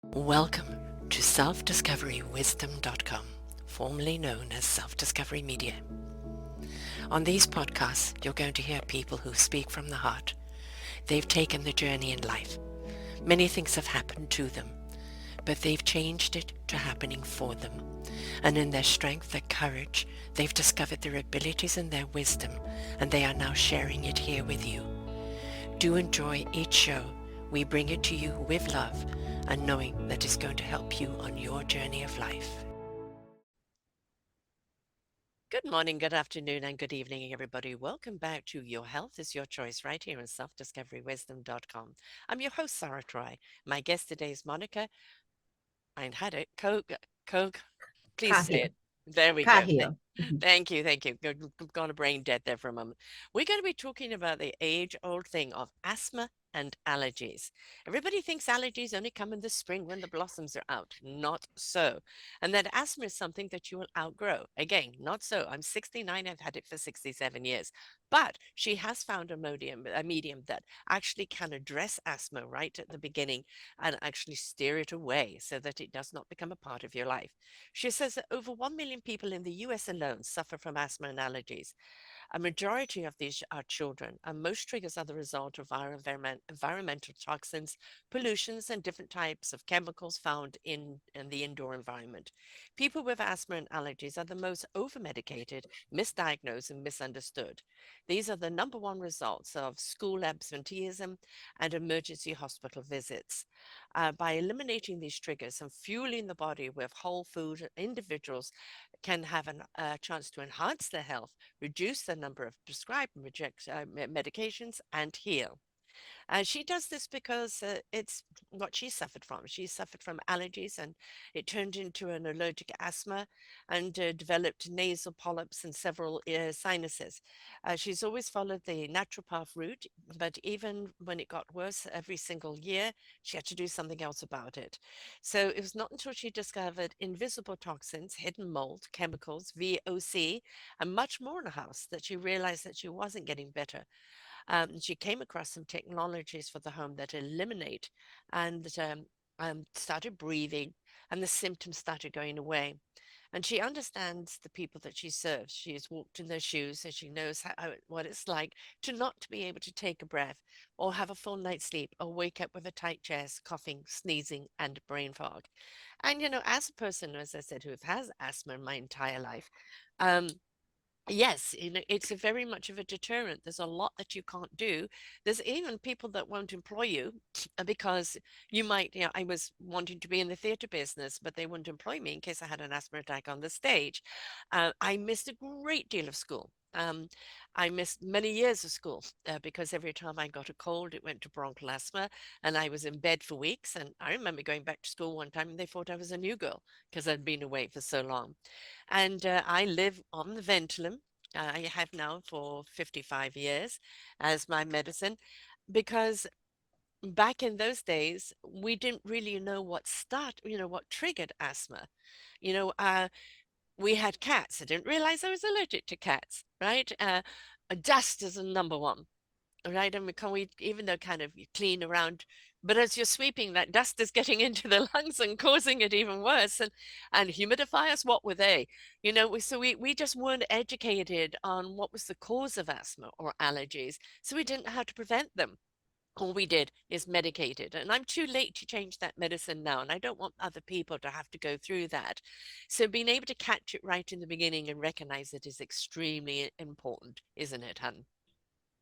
Welcome to self-discoverywisdom.com, formerly known as Self-Discovery Media. On these podcasts, you're going to hear people who speak from the heart. They've taken the journey in life. Many things have happened to them, but they've changed it to happening for them. And in their strength, their courage, they've discovered their abilities and their wisdom, and they are now sharing it here with you. Do enjoy each show. We bring it to you with love and knowing that it's going to help you on your journey of life. Good morning, good afternoon, and good evening, everybody. Welcome back to Your Health is Your Choice right here on selfdiscoverywisdom.com. I'm your host, Sarah Troy. My guest today is Monica. I had it. Coke. Please say Kahio. it. There we go. Kahio. Mhm. Thank you. Thank you. Got a brain dead there for a moment. We're going to be talking about the age-old thing of asthma and allergies. Everybody thinks allergies only come in the spring when the blossoms are out. Not so. And that asthma is something that you will outgrow. Again, not so. I'm 69. I've had it for 67 years. But she has found a medium that actually can address asthma right at the beginning and actually steer it away so that it does not become a part of your life. She says that over 1 million people in the US alone suffer from asthma and allergies. A majority of these are children, and most triggers are the result of our environmental toxins, pollutions, and different types of chemicals found in the indoor environment. People with asthma and allergies are the most overmedicated, misdiagnosed, and misunderstood. These are the number one results of school absenteeism and emergency hospital visits. By eliminating these triggers and fueling the body with whole food, individuals can have a chance to enhance their health, reduce the number of prescribed medications, and heal. She does this because it's what she suffered from. She suffered from allergies and it turned into an allergic asthma and developed nasal polyps and several sinuses. She's always followed the naturopath route, but even when it got worse every single year, she had to do something else about it. So it was not until she discovered invisible toxins, hidden mold, chemicals, VOC, and much more in the house that she realized that she wasn't getting better. She came across some technologies for the home that eliminate and started breathing, and the symptoms started going away. And she understands the people that she serves. She has walked in their shoes, and she knows what it's like to not to be able to take a breath or have a full night's sleep or wake up with a tight chest, coughing, sneezing, and brain fog. And, as a person, as I said, who has asthma my entire life, um, yes, it's a very much of a deterrent. There's a lot that you can't do. There's even people that won't employ you because I was wanting to be in the theater business, but they wouldn't employ me in case I had an asthma attack on the stage. I missed a great deal of school. I missed many years of school because every time I got a cold, it went to bronchial asthma, and I was in bed for weeks. And I remember going back to school one time, and they thought I was a new girl because I'd been away for so long. And I live on the Ventolin. I have now for 55 years as my medicine because back in those days, we didn't really know what triggered asthma. You know, uh, we had cats. I didn't realize I was allergic to cats, right? Dust is a number one, right? And we even though kind of you clean around, but as you're sweeping, that dust is getting into the lungs and causing it even worse. And humidifiers, what were they? So we just weren't educated on what was the cause of asthma or allergies, so we didn't know how to prevent them. All we did is medicated, and I'm too late to change that medicine now, and I don't want other people to have to go through that. So being able to catch it right in the beginning and recognize it is extremely important, isn't it, hun?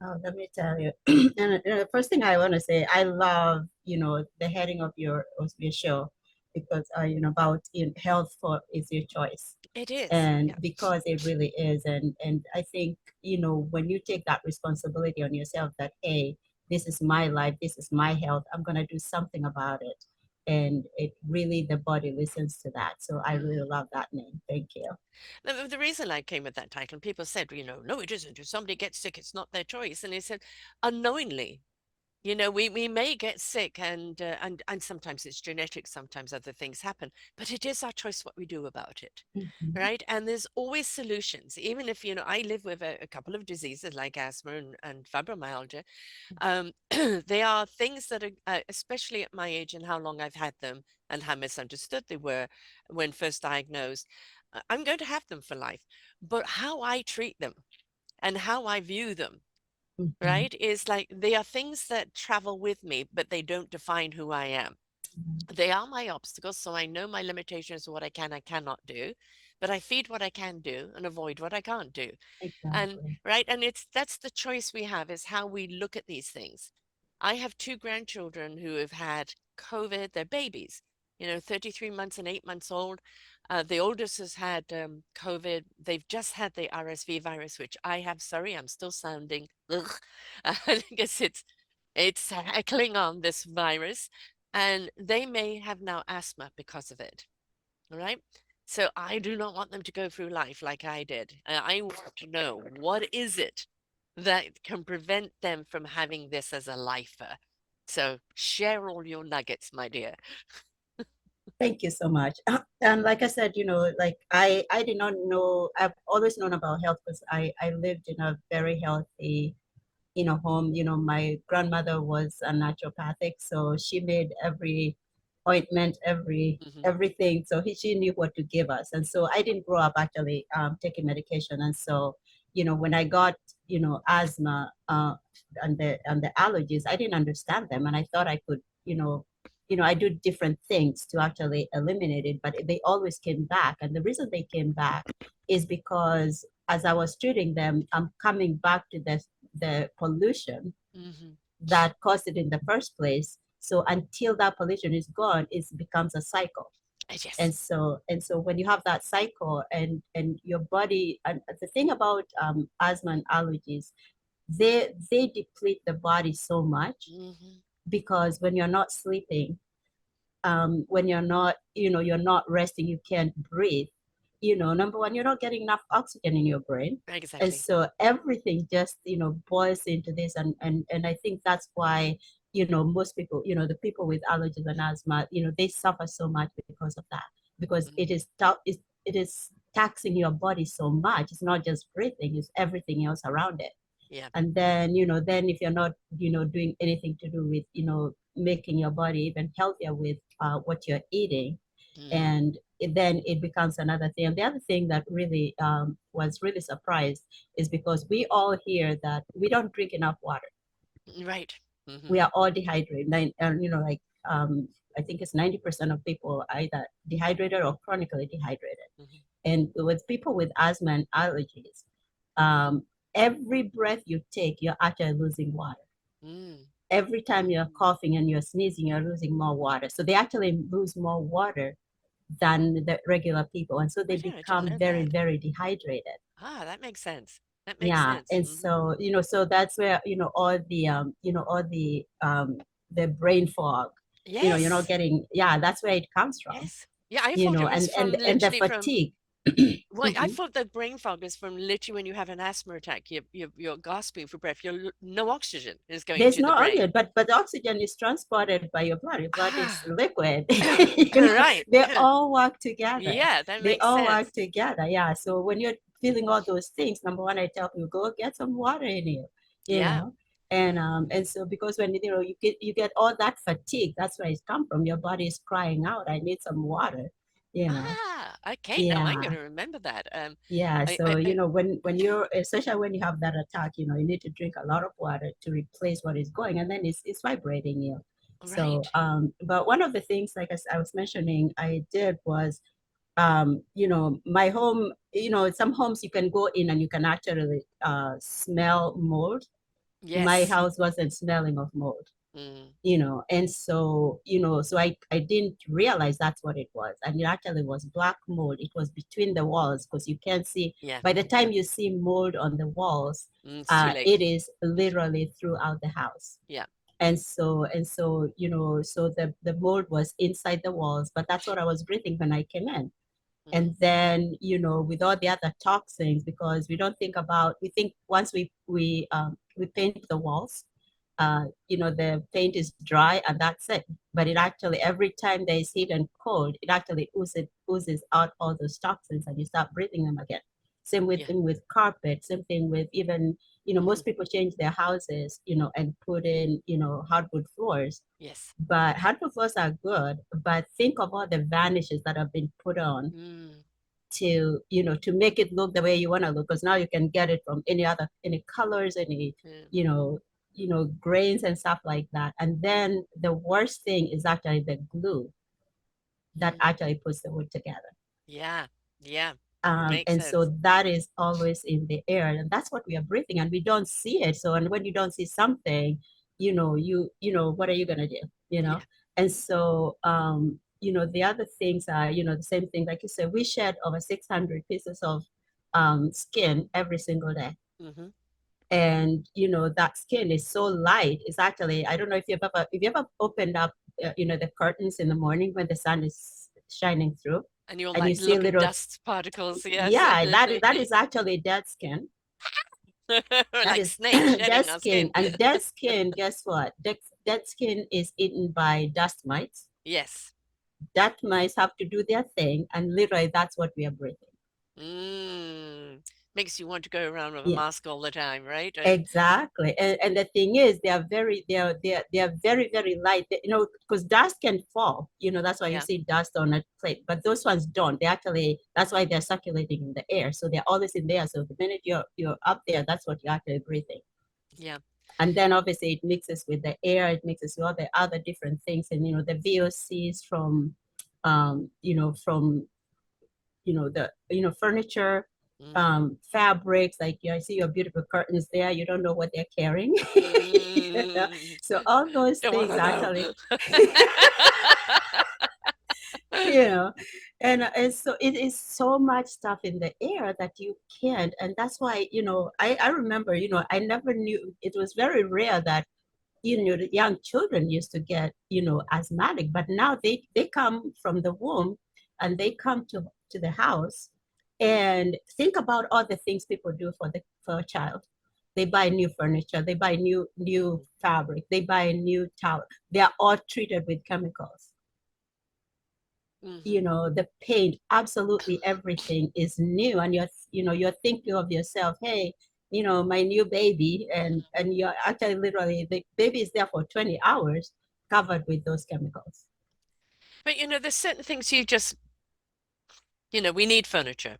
Oh, let me tell you. And the first thing I want to say, I love, the heading of your show because, about health for is your choice. It is, And yeah. because it really is. And I think, when you take that responsibility on yourself that, hey, this is my life, this is my health, I'm going to do something about it. And it really, the body listens to that. So I Mm. really love that name. Thank you. The reason I came with that title, people said, no, it isn't. If somebody gets sick, it's not their choice. And he said, unknowingly. we may get sick, and sometimes it's genetic, sometimes other things happen, but it is our choice what we do about it, Mhm. right? And there's always solutions, even if, I live with a couple of diseases like asthma and fibromyalgia. They are things that are, especially at my age and how long I've had them and how misunderstood they were when first diagnosed. I'm going to have them for life, but how I treat them and how I view them, Mhm. right, is like they are things that travel with me, but they don't define who I am. Mhm. They are my obstacles, so I know my limitations of what I can and cannot do, but I feed what I can do and avoid what I can't do. And Exactly. right, and that's the choice we have, is how we look at these things. I have two grandchildren who have had COVID. They're babies, 33 months and 8 months old. The oldest has had COVID. They've just had the RSV virus, which I have. Sorry, I'm still sounding ugh. I guess it's heckling on this virus, and they may have now asthma because of it. All right. So I do not want them to go through life like I did. I want to know, what is it that can prevent them from having this as a lifer. So share all your nuggets, my dear. Thank you so much. And like I said, like I did not know, I've always known about health because I lived in a very healthy, home. My grandmother was a naturopathic, so she made every ointment, Hmm. everything. So she knew what to give us. And so I didn't grow up actually taking medication. And so, when I got, asthma and the allergies, I didn't understand them. And I thought I could, I do different things to actually eliminate it, but they always came back. And the reason they came back is because as I was treating them, I'm coming back to the pollution Hmm. that caused it in the first place. So until that pollution is gone, it becomes a cycle. Yes. And so when you have that cycle and your body, and the thing about asthma and allergies, they deplete the body so much Hmm. because when you're not sleeping, when you're not resting, you can't breathe. Number one, you're not getting enough oxygen in your brain. And Exactly. so everything just, boils into this. And I think that's why, most people, the people with allergies and asthma, they suffer so much because of that. Because it Hmm. is it is taxing your body so much. It's not just breathing, it's everything else around it. Yeah. And then if you're not doing anything to do with making your body even healthier with what you're eating, Hmm. and then it becomes another thing. And the other thing that really was really surprised is because we all hear that we don't drink enough water. Right. Hmm. We are all dehydrated, and like I think it's 90% of people are either dehydrated or chronically dehydrated. Hmm. And with people with asthma and allergies, um, every breath you take, you're actually losing water. Mm. Every time you're Mm. coughing and you're sneezing, you're losing more water. So they actually lose more water than the regular people. And so they I didn't become know very, that. very dehydrated. That makes sense. That makes Yeah. sense. And Hmm. so, so that's where, all the brain fog, you're not Yes. getting, yeah, that's where it comes from, Yes. Yeah, I thought it was and, from and, and the literally from. fatigue. Well, I Mhm. thought that brain fog is from literally when you have an asthma attack. You're gasping for breath. No oxygen is going There's to the no brain. oxygen, but the oxygen is transported by your blood. Your blood is Ah, liquid. right. They all work together. Yeah, that They makes all work sense. together. Yeah. So when you're feeling all those things, number one, I tell people go get some water in you. You Yeah. know, and so because when you get all that fatigue, that's where it's come from. Your body is crying out, I need some water. You know. Okay. No, I'm going Yeah. to remember that. Yeah, I, so I, I when you're, especially when you have that attack, you need to drink a lot of water to replace what is going, and then it's vibrating you. So, right. but one of the things, like I was mentioning, I did was, my home. Some homes you can go in and you can actually smell mold. My Yes. house wasn't smelling of mold, Mm, and so I didn't realize that's what it was, and it actually was black mold. It was between the walls because you can't see. yeah. By the time you see mold on the walls, It's too late. it is literally throughout the house. Yeah. And so so the mold was inside the walls, but that's what I was breathing when I came in. Hmm. And then with all the other toxins, because we don't think about, we think once we paint the walls, the paint is dry and that's it. But it actually, every time there is heat and cold, it actually oozes out all those toxins and you start breathing them again. Same with Yeah. thing with carpet, same thing with even, Hmm. most people change their houses, and put in, hardwood floors. Yes. But hardwood floors are good, but think of all the varnishes that have been put on Mm. to make it look the way you want to look, because now you can get it from any colors, any Yeah. you know grains and stuff like that. And then the worst thing is actually the glue that Mm. actually puts the wood together. Yeah. Yeah. Makes And sense. so that is always in the air, and that's what we are breathing, and we don't see it. So, and when you don't see something, what are you gonna do? Yeah. And so, the other things are, the same thing. Like you said, we shed over 600 pieces of skin every single day. Hmm. And that skin is so light. It's actually, I don't know if you ever opened up the curtains in the morning when the sun is shining through, And you're and you like see little little, dust particles. Yes. yeah, that is actually dead skin. That Like is snakes dead shedding our skin. skin. And dead skin, guess what? Dead skin is eaten by dust mites. Yes. Dust mites have to do their thing, and literally that's what we are breathing. Mm. Makes you want to go around with a Yeah, mask all the time, right? exactly. And the thing is, they are very, very light. Because dust can fall. That's why you Yeah. see dust on a plate. But those ones don't. They actually, that's why they're circulating in the air. So they're always in there. So the minute you're up there, that's what you're actually breathing. Yeah. And then obviously it mixes with the air, it mixes with all the other different things. And the VOCs from the furniture, Hmm. fabrics. Like, I see your beautiful curtains there, you don't know what they're carrying. Mm. So all those Don't want things to know. actually, you know and so it is so much stuff in the air that you can't. And that's why, I remember, I never knew. It was very rare that the young children used to get asthmatic, but now they come from the womb, and they come to the house. And think about all the things people do for a child. They buy new furniture, they buy new fabric, they buy new towel. They are all treated with chemicals. Hmm. The paint, absolutely everything is new. And you're thinking of yourself, hey, my new baby. And you're actually, literally, the baby is there for 20 hours covered with those chemicals. But there's certain things we need furniture,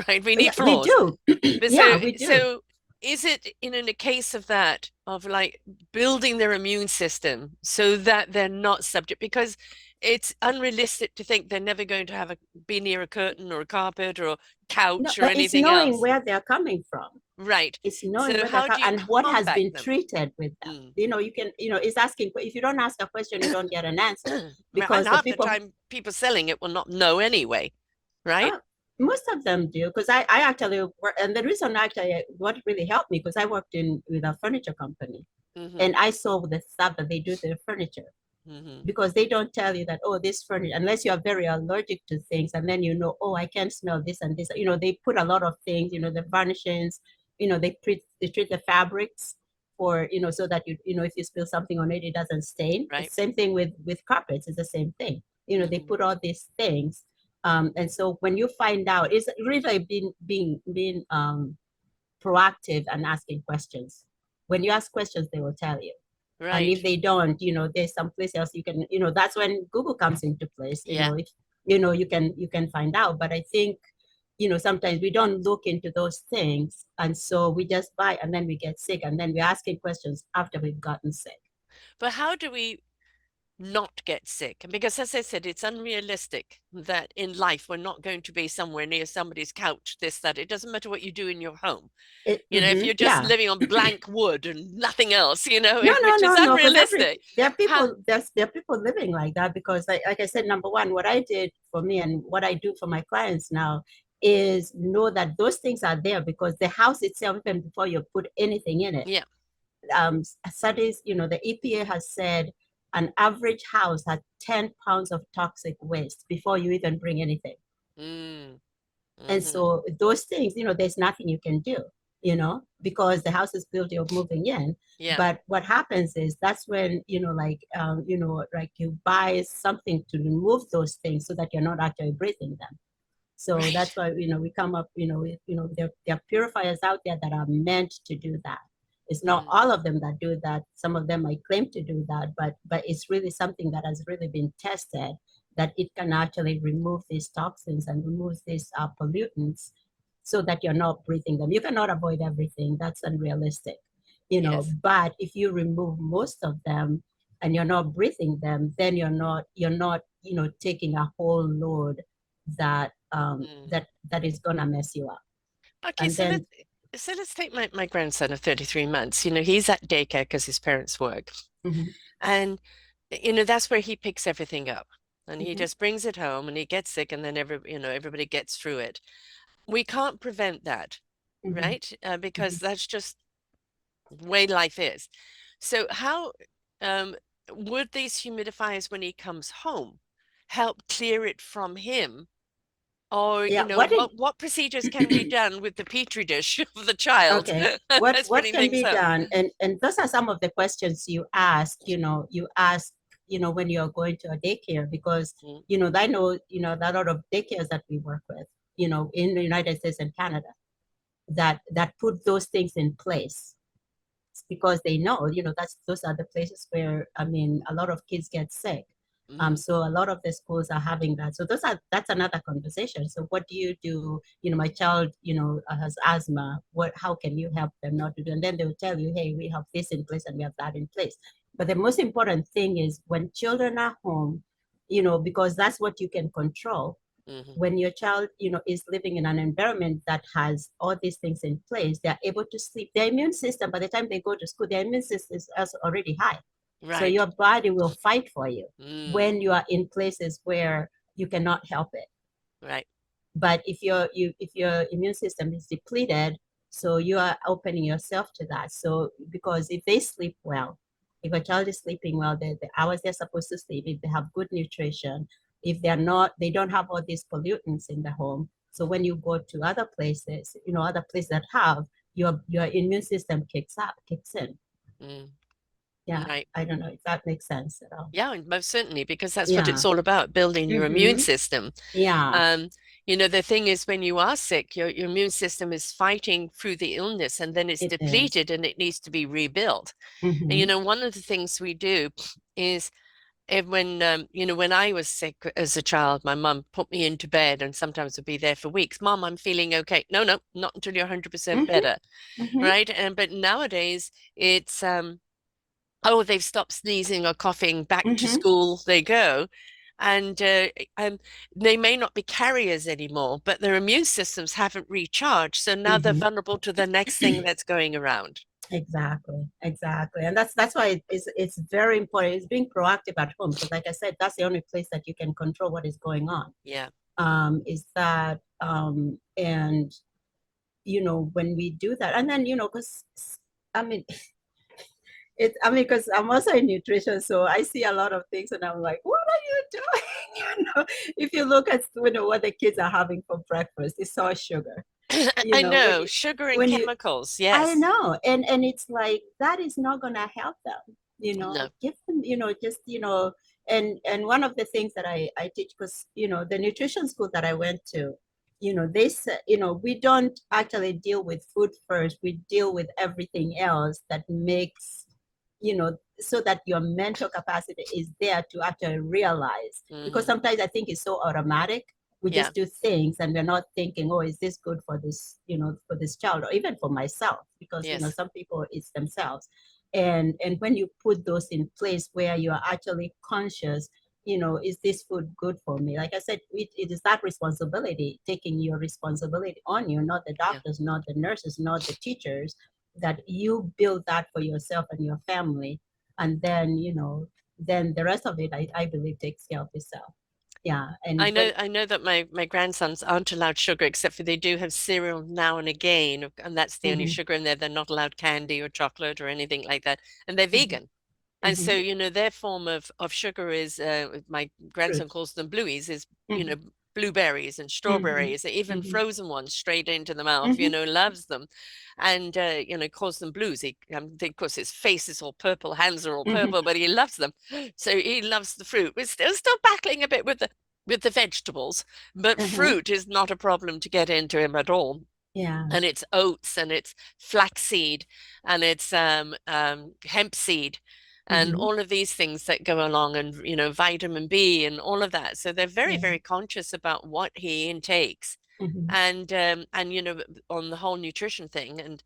right? We Yeah, need we floors. do. But Yeah, so we do. so is it in a case of that, of like building their immune system so that they're not subject, because it's unrealistic to think they're never going to be near a curtain or a carpet or a No, couch or but it's anything knowing else. where they're coming from. Right. It's knowing So where they're how coming do you and what has combat been them? treated with them. Mm. You can, it's asking. If you don't ask a question, you don't get an answer, And because the half the people. time people selling it will not know anyway, right? Uh, Most of them do, because I actually work, and the reason actually what really helped me, because I worked in with a furniture company, Hmm. and I saw the stuff that they do to the furniture. Hmm. Because they don't tell you that, oh, this furniture, unless you are very allergic to things, and then oh, I can't smell this and this. They put a lot of things, the varnishes, they treat the fabrics for, so that if you spill something on it, it doesn't stain. The Right. same thing with carpets, it's the same thing. They Hmm. put all these things. And so when you find out, it's really being proactive and asking questions. When you ask questions, they will tell you. And if Right. they don't, there's some place else you can, that's when Google comes into place. Yeah. If you can find out. But I think, sometimes we don't look into those things, and so we just buy, and then we get sick, and then we're asking questions after we've gotten sick. But how do we not get sick? Because as I said, it's unrealistic that in life we're not going to be somewhere near somebody's couch, this, that. It doesn't matter what you do in your home. If you're just Yeah. living on blank wood and nothing else, No, no, which is no, no. Because unrealistic. there are How, people, there are people living like that. Because, like I said, number one, what I did for me and what I do for my clients now is know that those things are there, because the house itself, even before you put anything in it, yeah. studies, the EPA has said an average house has 10 pounds of toxic waste before you even bring anything. Mm, And hmm. so those things, there's nothing you can do. because the house is built, you're moving in. Yeah. But what happens is that's when, like you buy something to remove those things so that you're not actually breathing them. So Right. that's why, we come up, with, there are purifiers out there that are meant to do that. It's not Mm. all of them that do that. Some of them might claim to do that, but it's really something that has really been tested, that it can actually remove these toxins and remove these pollutants so that you're not breathing them. You cannot avoid everything. That's unrealistic, Yes. but if you remove most of them and you're not breathing them, then you're not taking a whole load that Mm. that is gonna mess you up. Okay, And then so let's take my grandson of 33 months. He's at daycare because his parents work. mhm, And that's where he picks everything up. And he mhm, just brings it home and he gets sick and then everybody gets through it. We can't prevent that, mhm. right? Because Mhm. that's just the way life is. So how um, would these humidifiers when he comes home help clear it from him? Or, Yeah, what did what procedures can be done with the petri dish of the child okay, what that's what bringing can things be home? done? And those are some of the questions you ask when you're going to a daycare, because Mm, I know that a lot of daycares that we work with, in the United States and Canada, that put those things in place, because they know, that's those are the places where, I mean, a lot of kids get sick. mm, So a lot of the schools are having that. So that's another conversation. So what do you do? My child, has asthma. How can you help them not to do? And then they will tell you, hey, we have this in place and we have that in place. But the most important thing is when children are home, because that's what you can control. mhm. When your child is living in an environment that has all these things in place, they're able to sleep. Their immune system, by the time they go to school, their immune system is already high, so Right. your body will fight for you Mm, when you are in places where you cannot help it. right. But if your immune system is depleted, so you are opening yourself to that. So because if they sleep well, if a child is sleeping well, the hours they're supposed to sleep, if they have good nutrition, if they don't have all these pollutants in the home. So when you go to other places that have, your immune system kicks in. Mm, Yeah, right. I don't know if that makes sense at all. Yeah, most certainly, because that's what Yeah. it's all about, building your immune Mm-hmm. system. Yeah, Um, the thing is, when you are sick, your immune system is fighting through the illness and then it's it is. depleted and it needs to be rebuilt. And, Mm-hmm. one of the things we do is when I was sick as a child, my mum put me into bed and sometimes would be there for weeks. Mom, I'm feeling okay. No, no, not until you're 100% Mm-hmm. better, Mm-hmm. right? But nowadays it's oh, they've stopped sneezing or coughing, back to Mm-hmm. school they go. And they may not be carriers anymore, but their immune systems haven't recharged. So now they're Mm-hmm. vulnerable to the next thing that's going around. Exactly, exactly, and that's why it's very important. It's being proactive at home, because, like I said, that's the only place that you can control what is going on. Yeah. Is that and when we do that, and then because I mean, because I'm also in nutrition, so I see a lot of things, and I'm like, what are you doing? If you look at what the kids are having for breakfast, it's all sugar. You I know, when know, you sugar and when you chemicals. I Yes. know, and it's like that is not gonna help them. No. Give them, just and one of the things that I teach, because the nutrition school that I went to, they said, we don't actually deal with food first. We deal with everything else that makes, so that your mental capacity is there to actually realize. Because Hmm. sometimes I think it's so automatic. We Yeah. just do things and we're not thinking, oh, is this good for this, for this child, or even for myself, because Yes. some people it's themselves. And when you put those in place where you are actually conscious, is this food good for me? Like I said, it is that responsibility, taking your responsibility on you, not the Yeah. doctors, not the nurses, not the teachers, that you build that for yourself and your family. And then, then the rest of it, I believe, takes care of itself. Yeah. I And when know I know that my grandsons aren't allowed sugar except for they do have cereal now and again, and that's the only mhm, sugar in there. They're not allowed candy or chocolate or anything like that. And they're mhm, vegan. And so, mhm, their form of sugar is my grandson fruit. calls them blueies, is, Mhm, blueberries and Mm-hmm. strawberries, even Mm-hmm. frozen ones straight into the mouth, Mm-hmm. loves them. And, calls them blues. Of course, his face is all purple, hands are all Mm-hmm. purple, but he loves them. So he loves the fruit. We're still battling a bit with the vegetables, but Uh-huh. fruit is not a problem to get into him at all. Yeah. And it's oats and it's flaxseed and it's hemp seed and Mm-hmm. all of these things that go along, and vitamin B and all of that. So they're very, Yeah. very conscious about what he intakes. Mm-hmm. And on the whole nutrition thing. And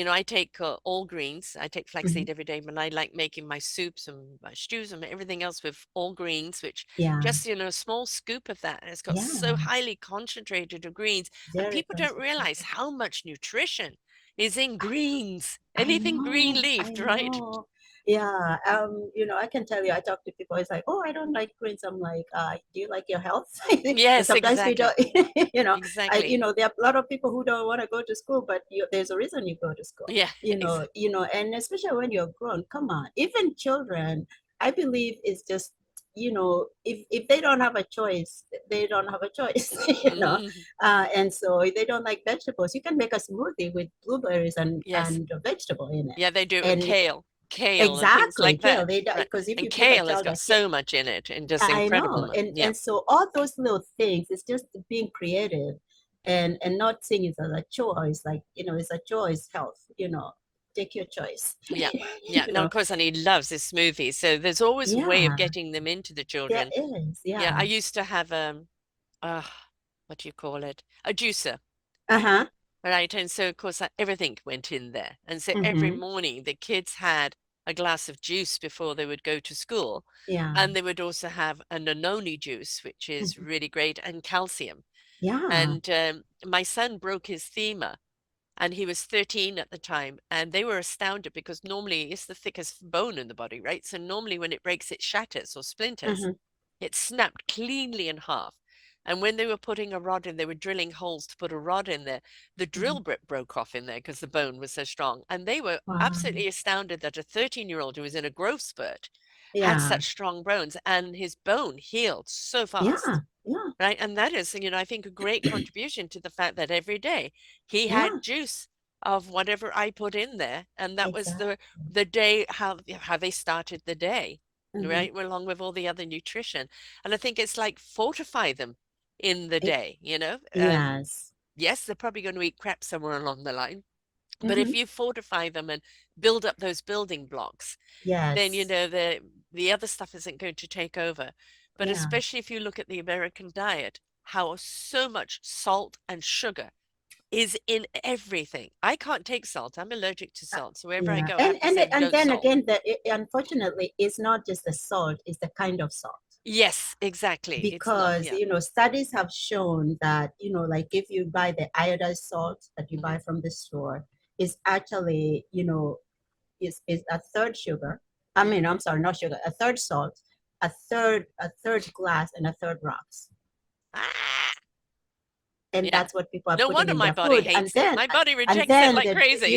I take all greens. I take Mm-hmm. flaxseed every day, but I like making my soups and my stews and everything else with all greens, which Yeah. just a small scoop of that, and it's got so Yeah. highly concentrated of greens, and Very people don't realize concentrated. how much nutrition is in greens. I Anything green know, I leafed, right? know. Yeah, I can tell you, I talk to people, it's like, oh, I don't like greens. I'm like, do you like your health? And Yes, sometimes we don't, exactly. you know, Exactly. there are a lot of people who don't want to go to school, but there's a reason you go to school, Yeah. and especially when you're grown, come on, even children, I believe is just, if they don't have a choice, they don't have a choice, Mm, and so if they don't like vegetables, you can make a smoothie with blueberries and yes. a vegetable in it. Yeah, they do. And And kale and things exactly, like kale. that. They Right. because if And you give a kale has child got a kale, so much in it and just I incredible. know, and Yeah. so all those little things, it's just being creative, and not seeing it as a chore. It's like, it's a chore, it's health. Take your choice. Yeah. Yeah. you Now, of know, course, and he loves his smoothies. So there's always a way of yeah, getting them into the there children. is, Yeah. I yeah, used to have uh what do you call it? A juicer. uh-huh, Right. And so, of course, everything went in there. And so every mm-hmm, morning the kids had a glass of juice before they would go to school. yeah, And they would also have a noni juice, which is mhm, really great, and calcium. yeah, And my son broke his femur, and he was 13 at the time. And they were astounded because normally it's the thickest bone in the body, right? So normally when it breaks, it shatters or splinters. mm-hmm, It snapped cleanly in half. And when they were putting a rod in, they were drilling holes to put a rod in there. The mm-hmm. drill bit broke off in there because the bone was so strong. And they were Wow, absolutely astounded that a 13-year-old who was in a growth spurt had yeah, such strong bones, and his bone healed so yeah, fast. yeah, Right. And that is, I think a great contribution to the fact that every day he yeah, had juice of whatever I put in there. And that was exactly. the day, how they started the day, Mm-hmm. right? Along with all the other nutrition. And I think it's like fortify them in the day. Yes. Yes, they're probably going to eat crap somewhere along the line. But if Mm-hmm. you fortify them and build up those building blocks, then Yes. the other stuff isn't going to take over. But Yeah. especially if you look at the American diet, how so much salt and sugar is in everything. I can't take salt. I'm allergic to Uh, salt. So wherever I yeah. go, I And have to and say and no then salt. again, that unfortunately, it's not just the salt; it's the kind of salt. Yes, exactly. It's not, Because yeah. studies have shown that like if you buy the iodized salt that you Hmm. buy from the store, is actually is a third sugar. I Hmm. mean, I'm sorry, not sugar, a third salt, a third glass, and a third rocks. Ah, And yeah. that's what people are No putting wonder in my their body food, and hates it. then My body and rejects it then like crazy.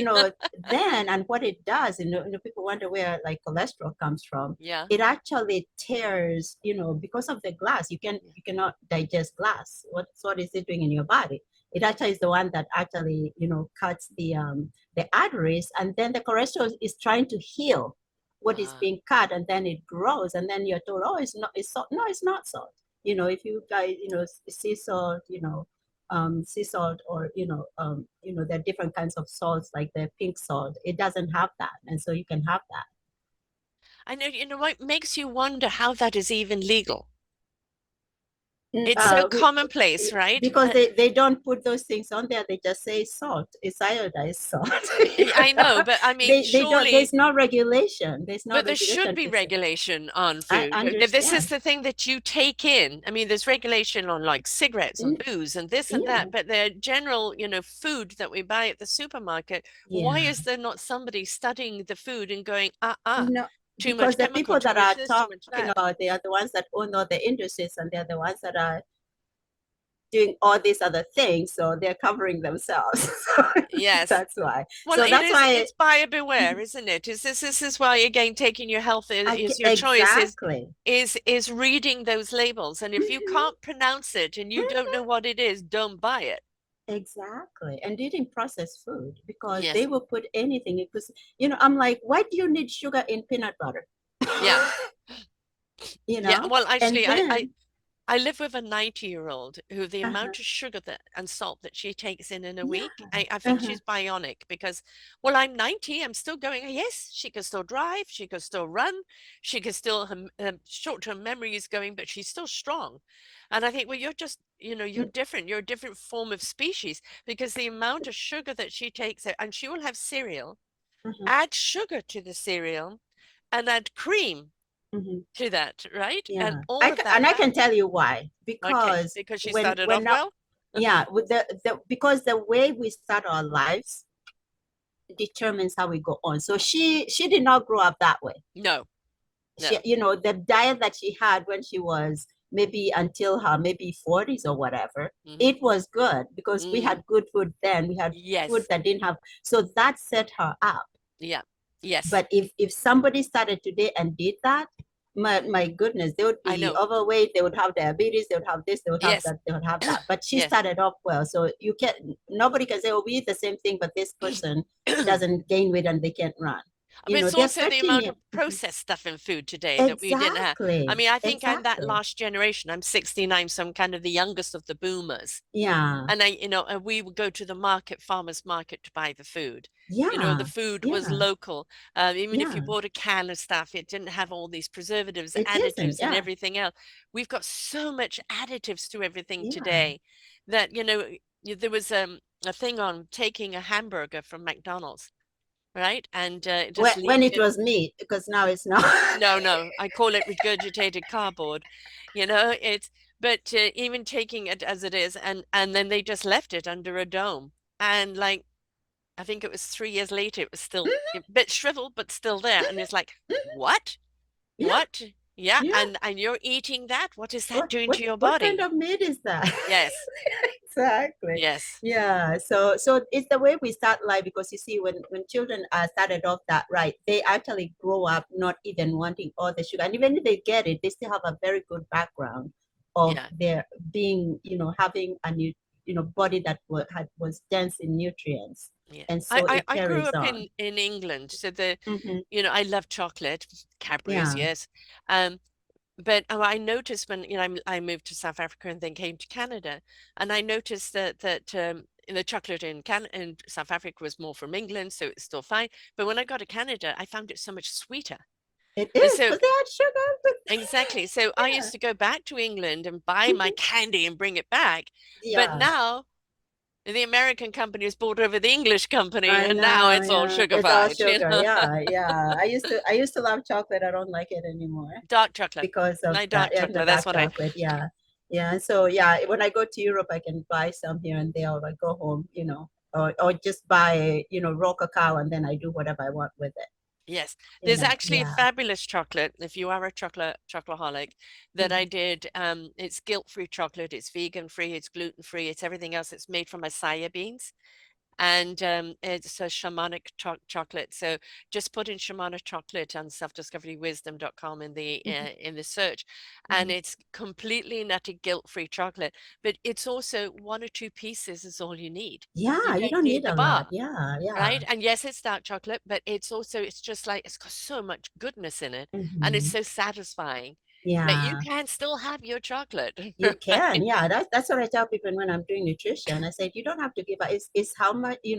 and what it does, people wonder where like cholesterol comes from. Yeah. It actually tears, because of the glass. Yeah. You cannot digest glass. What is it doing in your body? It actually is the one that actually cuts the arteries, and then the cholesterol is trying to heal what is Ah. being cut, and then it grows, and then you're told, oh, it's not, it's salt. No, it's not salt. If you guys sea salt, sea salt, or there are different kinds of salts like the pink salt. It doesn't have that, and so you can have that. I know, what makes you wonder how that is even legal. Mm, It's so we, commonplace, right? because they don't put those things on there. They just say salt. It's iodized salt. I know, but I mean, They don't. surely, There's no regulation. There's no but there should regulation be to say. regulation on I food. This is understand. the thing that you take in. I mean, there's regulation on like cigarettes and Mm, booze and this and yeah. that, but the general, food that we buy at the supermarket, why Yeah. is there not somebody studying the food and going, No, too much because the chemical, people too that much are this, too much talking that? about, they are the ones that own all the industries, and they're the ones that are doing all these other things, so they're covering themselves. So Yes. that's why. Well, So it that's is, why. it's buyer beware, isn't it? This is why, again, taking your health is your choice, Exactly. is reading those labels. And if you Hmm. can't pronounce it and you don't know Hmm. what it is, don't buy it. Exactly. And eating processed food, because they Yes. will put anything. Because, I'm like, why do you need sugar in peanut butter? Yeah. you Yeah. know? Well, And actually, then, I live with a 90-year-old who the uh-huh, amount of sugar that and salt that she takes in a yeah, week, I think uh-huh, she's bionic because, well, I'm 90, I'm still going. Yes, she can still drive, she can still run, she can still, her short-term memory is going, but she's still strong. And I think, well, you're just, you're different. You're a different form of species because the amount of sugar that she takes, and she will have cereal, uh-huh, add sugar to the cereal, and add cream uh-huh. to that, right? And Yeah. all of that And I can happens. tell you why. Okay, Because because she when started when off not, well? yeah, with because the way we start our lives determines how we go on. So she did not grow up that way. No, She, no. the diet that she had when she was maybe until her maybe 40s or whatever, Hmm. it was good because we Mm, had good food then. We had food yes. that didn't have, so that set her up. Yeah. Yes. But if somebody started today and did that, my goodness, they would I be know. overweight, they would have diabetes, they would have this, they would have Yes. that, they would have that. But she Yes. started off well. So you can nobody can say, oh, we eat the same thing, but this person doesn't gain weight and they can't run. But it's They're also the 13 amount years. of processed stuff in food today that we didn't have. I Exactly. mean, I think I'm that Exactly. last generation. I'm 69, so I'm kind of the youngest of the boomers. Yeah. And and we would go to the market, farmer's market, to buy the food. The Yeah. food was Yeah. local. Even if you Yeah. bought a can of stuff, it didn't have all these preservatives, It isn't. additives, and Yeah. everything else. We've got so much additives to everything Yeah. today that, there was a thing on taking a hamburger from McDonald's, right? And When just when leaving it it. was meat, because now it's not. No, no, I call it regurgitated cardboard. But even taking it as it is, and then they just left it under a dome. And like, I think it was 3 years later, it was still a bit shriveled, but still there. And it's like, what? Yeah. What? Yeah, Yeah. and you're eating that? What is that what doing what to your what kind body? of meat is that? Yes, Exactly. yes, Yeah. So it's the way we start life, because you see, when children are started off that right, they actually grow up not even wanting all the sugar, and even if they get it, they still have a very good background of yeah, their being, having a new, body that was dense in nutrients, yeah. and I, so I, it I grew carries up on. in England, so Hmm. I love chocolate, Cadbury's, Yeah. yes. Um, But I noticed when I moved to South Africa and then came to Canada, and I noticed that the chocolate in South Africa was more from England, so it's still fine. But when I got to Canada, I found it so much sweeter. It And is so because they add sugar. exactly, so I Yeah. used to go back to England and buy my Hmm. candy and bring it back. But Yeah. now the American company has bought over the English company, I and now know, it's all yeah. It's all sugarfied, sugar. Yeah, yeah. I used to love chocolate. I don't like it anymore Dark chocolate, because of my that. dark Yeah, the chocolate. That's dark what I. chocolate. Yeah. Yeah. So yeah, when I go to Europe, I can buy some here and there, or I go home, or just buy, raw cacao, and then I do whatever I want with it. Yes, there's actually a Yeah. fabulous chocolate, if you are a chocoholic, that I Hmm. did. It's guilt-free chocolate, it's vegan-free, it's gluten-free, it's everything else. It's made from acai beans, and it's a shamanic chocolate. So just put in shamanic chocolate on selfdiscoverywisdom.com Hmm. in the search, and Hmm. it's completely nutty, guilt-free chocolate. But it's also one or two pieces is all you need. You Yeah, you don't don't need need the a lot. bar, Yeah, yeah. right? And yes, it's dark chocolate, but it's just like it's got so much goodness in it, and it's Hmm. so satisfying that you Yeah. can still have your chocolate, You can, right? yeah. That's what I tell people when I'm doing nutrition. I said you don't have to give up. It's how much, you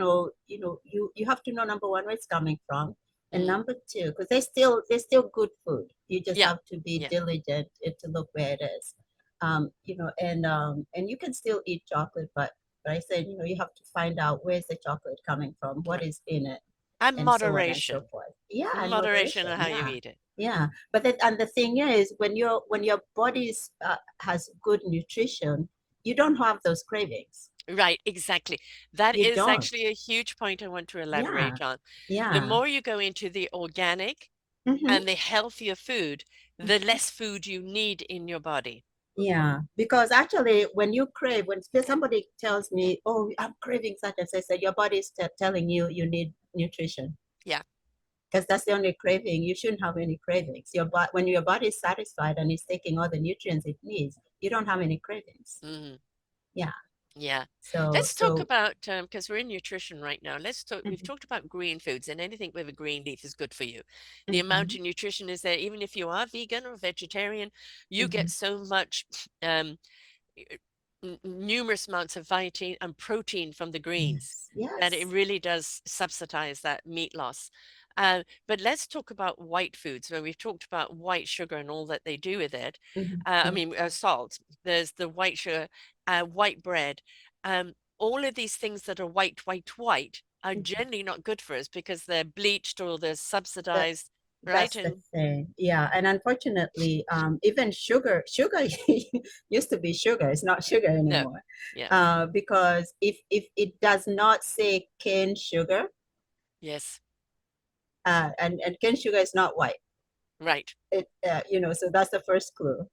have to know, number one, where it's coming from, and Mm, number two, because they're still good food. You just yeah, have to be yeah, diligent to look where it is. And you can still eat chocolate, but I said, you have to find out where's the chocolate coming from, what right. is in it, And and so on and so moderation, forth. Yeah, and moderation moderation. on how you Yeah, eat it. yeah. And the thing is, when your body has good nutrition, you don't have those cravings. Right, exactly. That You is don't. actually a huge point I want to Yeah, elaborate on. The yeah. more you go into the organic Hmm. and the healthier food, the less food you need in your body. Yeah, because actually, when you crave, when somebody tells me, "Oh, I'm craving such and such," your body is telling you you need nutrition Yeah. because that's the only craving. You shouldn't have any cravings. When your body is satisfied and is taking all the nutrients it needs, you don't have any cravings. Hmm. Yeah. Yeah. So Let's talk so. about, because we're in nutrition right now. Let's talk, we've Mhm, talked about green foods, and anything with a green leaf is good for you. The amount mhm, of nutrition is there, even if you are vegan or vegetarian, you get mhm. so much um, numerous amounts of vitamin and protein from the greens Yes. that it Yes. really does subsidize that meat loss. But let's talk about white foods, where we've talked about white sugar and all that they do with it. Mhm, I mhm, mean, salt. There's the white sugar, white bread. All of these things that are white are mhm. generally not good for us because they're bleached or they're That subsidized, right? that's the And thing. Yeah, and unfortunately, even sugar used to be sugar. It's not sugar no, anymore. yeah, Because if it does not say cane sugar, yes, and cane sugar is not white. right. So that's the first clue.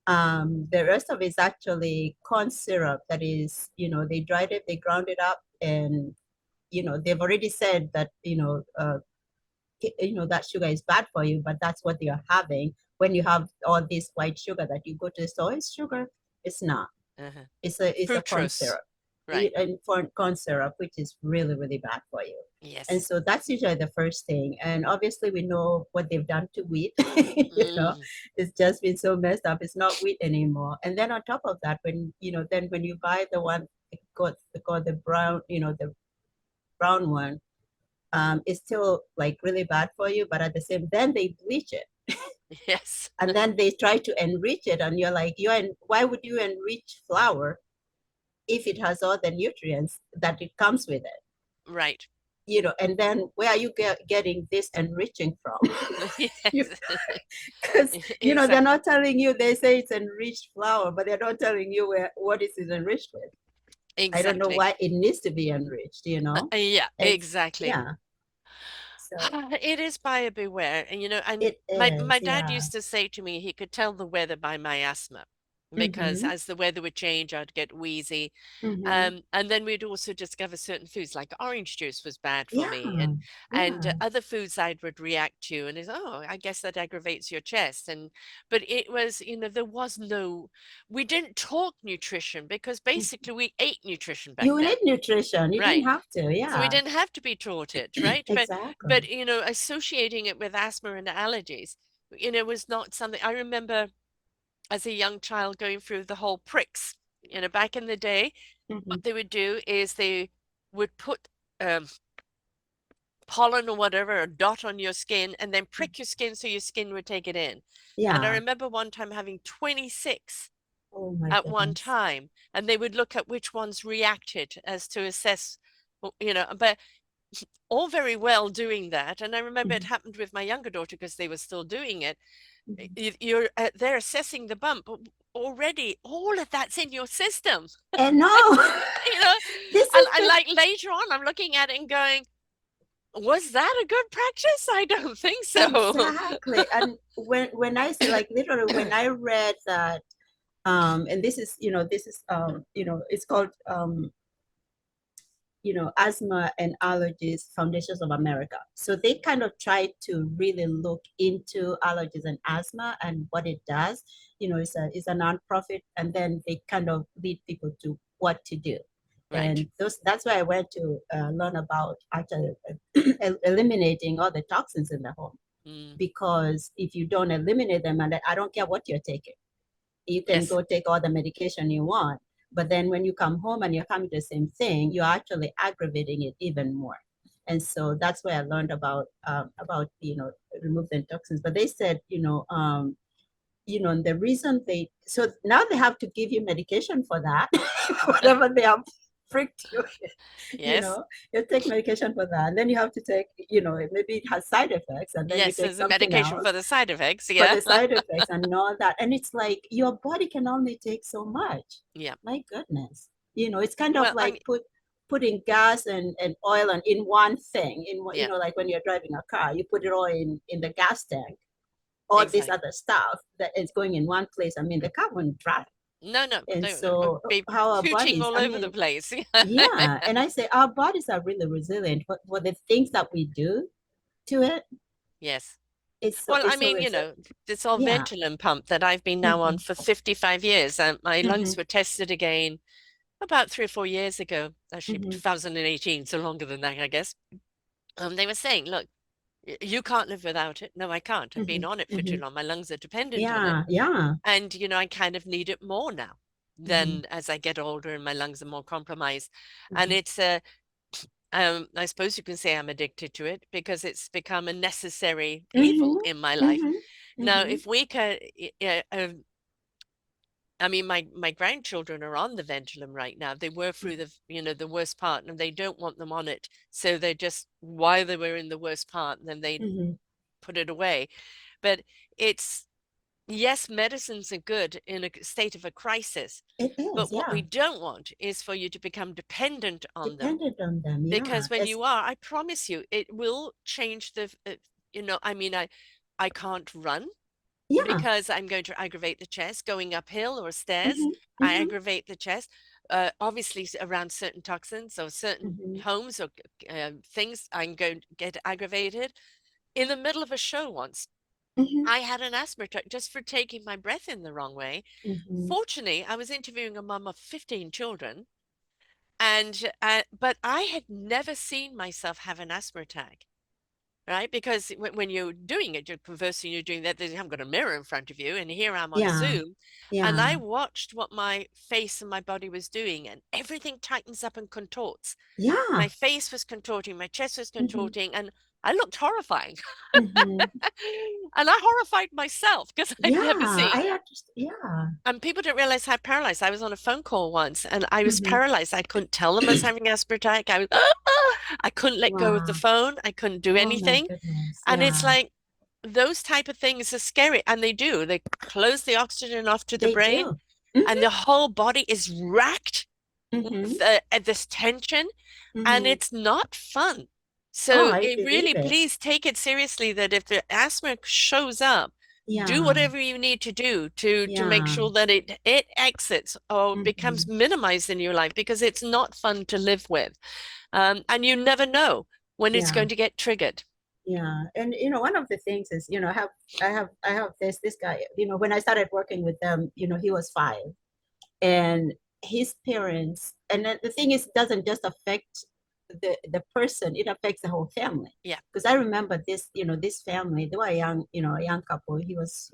The rest of it is actually corn syrup. That is, they dried it, they ground it up, and they've already said that that sugar is bad for you, but that's what you're having when you have all this white sugar that you go to the store. It's sugar. It's not. Uh-huh. It's a corn Fructose, syrup. right. And for corn syrup, which is really, really bad for you. And Yes. so that's usually the first thing. And obviously we know what they've done to wheat. Mm, It's just been so messed up. It's not wheat anymore. And then on top of that, then when you buy the one called the brown, the brown one, it's still like really bad for you, but at the same, then they bleach it yes. and then they try to enrich it, and you're like, why would you enrich flour if it has all the nutrients that it comes with it? Right. And then where are you getting this enriching from? Yes. Because they're Exactly. not telling you. They say it's enriched flour, but they're not telling you what it is enriched with. I don't know Exactly. why it needs to be enriched. Yeah, It's exactly. yeah. So It is buyer beware. And and it my is, dad yeah. used to say to me he could tell the weather by my asthma because Mm-hmm. as the weather would change, I'd get wheezy. Mm-hmm. And then we'd also discover certain foods like orange juice was bad for me, Yeah. and Yeah. other foods I would react to, and it's I guess that aggravates your chest. And but it was there was no, we didn't talk nutrition because basically we ate nutrition back You then, need nutrition. You didn't right? have to. So we Yeah. didn't have to be taught it, right? But Exactly. associating it with asthma and allergies, was not something I remember as a young child going through the whole pricks. Back in the day, Hmm. what they would do is they would put um, pollen or whatever, a dot on your skin, and then prick your skin so your skin would take it in. And I Yeah. remember one time having 26 Oh my at one goodness. time, and they would look at which ones reacted as to assess, but all very well doing that. And I remember it Mhm, happened with my younger daughter because they were still doing it. mhm. You're they're assessing the bump, but already all of that's in your system. And no, you know this and is I the like later on I'm looking at it and going, was that a good practice? I don't think so. exactly. And when I say, like, literally, when I read that, and it's called Asthma and Allergies Foundations of America. So they kind of try to really look into allergies and asthma and what it does. It's a nonprofit, and then they kind of lead people to what to do. Right. And that's why I went to learn about actually eliminating all the toxins in the home. Mm, Because if you don't eliminate them, and I don't care what you're taking, you can yes. go take all the medication you want. But then when you come home and you're coming to the same thing, you're actually aggravating it even more. And so that's where I learned about remove the toxins. But they said, the reason so now they have to give you medication for that, whatever they have freaked you, you Yes. know, you take medication for that, and then you have to take, maybe it has side effects, and then you Yes, take there's a something medication for else the side effects. for Yeah. the side effects and all that. And it's like your body can only take so much. Yeah. My goodness. It's kind of Well, I like mean, putting gas and oil in one thing. yeah, Like when you're driving a car, you put it all in the gas tank. All this exactly. other stuff that is going in one place. I mean, the car wouldn't drive. No, no, And they so be how our tooting bodies, all I over the mean, place. yeah. And I say our bodies are really resilient, but for the things that we do to it, Yes. it's so Well, I it's so mean, resilient. this old Yeah. Ventolin pump that I've been now on Mm-hmm, for 55 years. My mm-hmm, lungs were tested again about 3 or 4 years ago, actually mm-hmm, 2018, so longer than that, I guess. They were saying, look, you can't live without it. No, I can't. I've been on it mm-hmm, for too mm-hmm. long. My lungs are dependent on it. Yeah, yeah. And, I kind of need it more now Mm-hmm, than as I get older and my lungs are more compromised. And mm-hmm, it's I suppose you can say I'm addicted to it because it's become a necessary evil in my mm-hmm, life. mm-hmm, Now, mm-hmm, if we can, I mean, my grandchildren are on the Ventolin right now. They were through the worst part, and they don't want them on it. So they just while they were in the worst part, and then they mm-hmm. put it away. But it's yes, medicines are good in a state of a crisis, It but is, what we yeah. don't want is for you to become dependent on them. Dependent on them, yeah. Because when you are, I promise you, it will change I mean, I can't run Yeah. because I'm going to aggravate the chest going uphill or stairs. Mm-hmm, I mm-hmm, aggravate the chest. Obviously, around certain toxins or certain mm-hmm, homes or things, I'm going to get aggravated. In the middle of a show once, mm-hmm, I had an asthma attack just for taking my breath in the wrong way. mm-hmm. Fortunately, I was interviewing a mum of 15 children, and but I had never seen myself have an asthma attack. Right? Because when you're doing it, you're conversing, you're doing that, you haven't got a mirror in front of you. And here I'm on Yeah, Zoom, and I yeah, watched what my face and my body was doing, and everything tightens up and contorts. My yeah. face was contorting, my chest was Mm-hmm, contorting, and I looked horrifying. mm-hmm. And I horrified myself because I'd never Yeah, seen. I understand. Yeah. And people don't realize how paralyzed. I was on a phone call once and I was Mm-hmm. paralyzed. I couldn't tell them I was having asthma attack. I couldn't let go of the Wow. phone. I couldn't do Oh my anything. goodness. And it's Yeah, like those type of things are scary. And they do. They close the oxygen off to the they brain do. and Mm-hmm, the whole body is racked mm-hmm, with this tension and mm-hmm. it's not fun. Oh, So I it believe really, it. please take it seriously that if the asthma shows up, do Yeah, whatever you need to do to make yeah. sure that it exits or becomes Mm-hmm. minimized in your life because it's not fun to live with. And you never know when it's Yeah, going to get triggered. yeah. And one of the things is, I have this guy, when I started working with them, he was 5. And his parents, and then the thing is, it doesn't just affect the person, it affects the whole family. Yeah. Because I remember this family, they were a young couple. He was,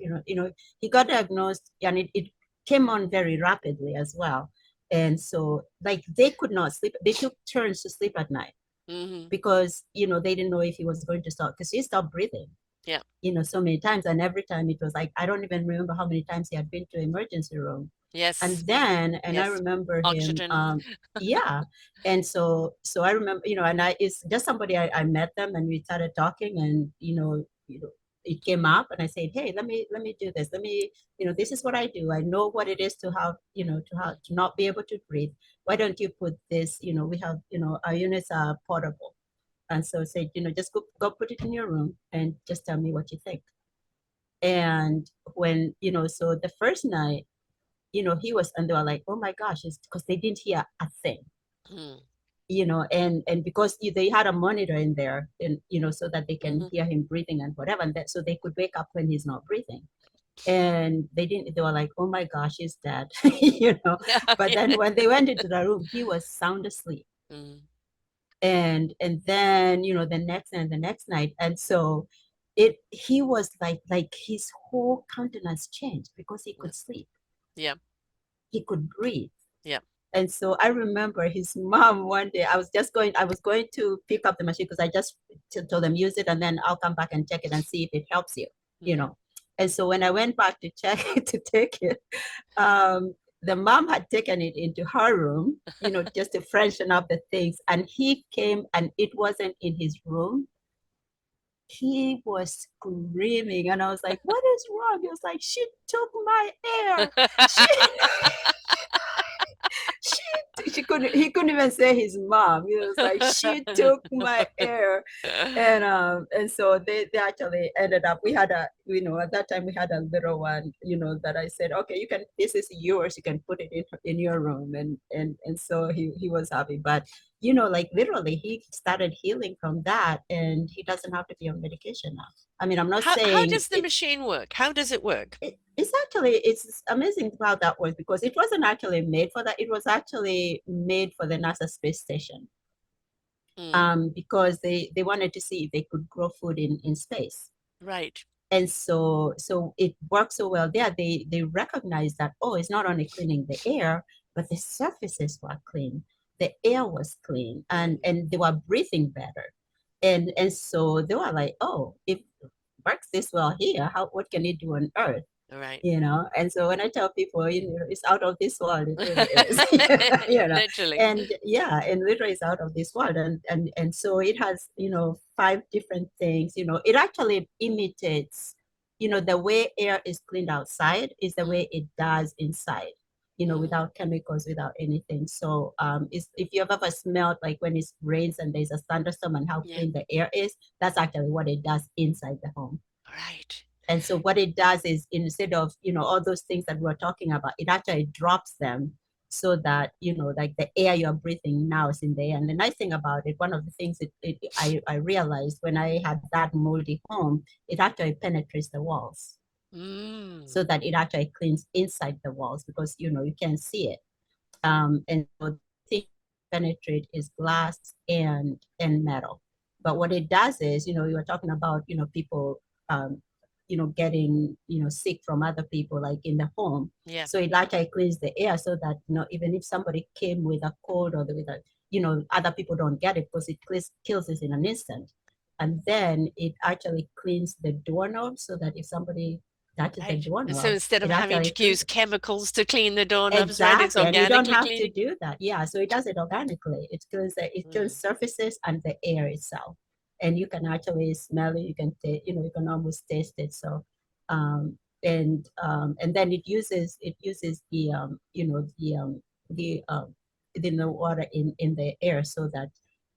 he got diagnosed, and it came on very rapidly as well. And so, like, they could not sleep. They took turns to sleep at night Hmm. because they didn't know if he was going to stop, because he stopped breathing, Yeah. so many times. And every time it was like, I don't even remember how many times he had been to emergency room. Yes. And I Yes. remember him, Oxygen. yeah. And so I remember, and it's just somebody, I met them and we started talking, and it came up, and I said, hey, let me do this. This is what I do. I know what it is to have, to not be able to breathe. Why don't you put this, we have, our units are portable. And so I said, just go put it in your room and just tell me what you think. And when, so the first night, he was, and they were like, oh my gosh, it's because they didn't hear a thing, Mm. and because they had a monitor in there, and, so that they can Hmm. hear him breathing and whatever, and that, so they could wake up when he's not breathing. And they were like, oh my gosh, he's dead, Yeah. but then Yeah. when they went into the room, he was sound asleep. Mm. And then the next and the next night, and so he was like his whole countenance changed because he Yeah. could sleep, Yeah. he could breathe. Yeah. And so I remember his mom one day, I was going to pick up the machine because I just told them, use it and then I'll come back and check it and see if it helps you, you Mm. know. And so when I went back to check to take it, the mom had taken it into her room, just to freshen up the things. And he came and it wasn't in his room. He was screaming, and I was like, what is wrong? He was like, she took my air. She she he couldn't even say his mom. He was like, she took my air. And so they actually ended up, we had a, at that time we had a little one, that I said, okay, this is yours, you can put it in your room. And so he was happy. But like literally he started healing from that, and he doesn't have to be on medication now. I mean, I'm not How saying does the machine work? How does it work? it's amazing how that was, because it wasn't actually made for that. It was actually made for the NASA space station, Mm, because they wanted to see if they could grow food in space. right. And so it worked so well there. They recognized that, oh, it's not only cleaning the air, but the surfaces were clean, the air was clean, and Mm, and they were breathing better. And so they were like, oh, if it works this well here, what can it do on Earth? all right. And so when I tell people, it's out of this world, it really is. you know Literally. and yeah, and literally it's out of this world. And so it has, five different things. It actually imitates, the way air is cleaned outside is the Mm, way it does inside, mm, without chemicals, without anything. So if you have ever smelled like when it rains and there's a thunderstorm and how yeah. clean the air is, that's actually what it does inside the home. All right. And so what it does is, instead of, all those things that we're talking about, it actually drops them, so that, like the air you're breathing now is in the air. And the nice thing about it, one of the things I realized when I had that moldy home, it actually penetrates the walls, Mm, so that it actually cleans inside the walls, because, you can't see it. And so the only thing penetrate is glass and metal. But what it does is, you were talking about, people, getting, sick from other people, like in the home. yeah. So it actually cleans the air, so that, even if somebody came with a cold, or with a, other people don't get it, because it kills it in an instant. And then it actually cleans the doorknob, so that if somebody touches the Right. So doorknob, instead of it having actually to cleans use it. chemicals to clean the doorknobs, right? It's Exactly, and you don't organically have to cleaning. do that. Yeah, so it does it organically. It kills Mm, surfaces and the air itself, and you can actually smell it. You can taste, you can almost taste it. So, and then it uses the water in the air, so that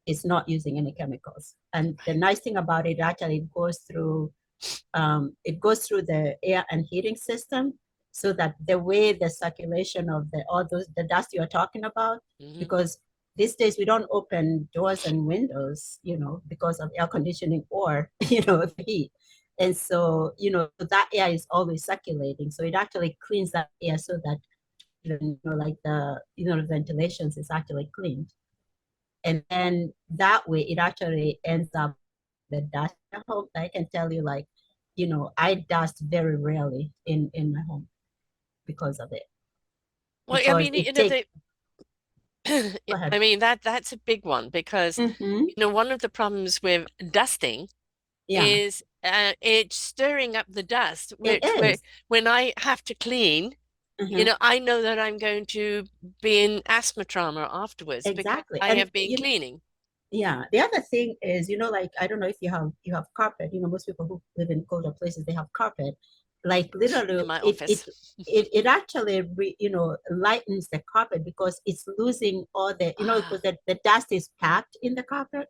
it's not using any chemicals. And the right. nice thing about it, actually it goes through the air and heating system, so that the way the circulation of the dust you're talking about, Hmm. because these days we don't open doors and windows, because of air conditioning or the heat. And so, that air is always circulating, so it actually cleans that air, so that even, like the ventilations is actually cleaned. And then that way it actually ends up cleaning the dust in your home. I can tell you, like, I dust very rarely in my home because of it, Well, I because mean, it takes. Go I ahead. mean that's a big one because Mm-hmm. one of the problems with dusting Yeah, is it's stirring up the dust, it which is. when I have to clean, Mm-hmm. I know that I'm going to be in asthma trauma afterwards because Exactly. I And have been cleaning yeah, the other thing is, like, I don't know if you have carpet. Most people who live in colder places, they have carpet. Like literally, in my it it office. it, it actually lightens the carpet, because it's losing all the, because Ah, the dust is packed in the carpet.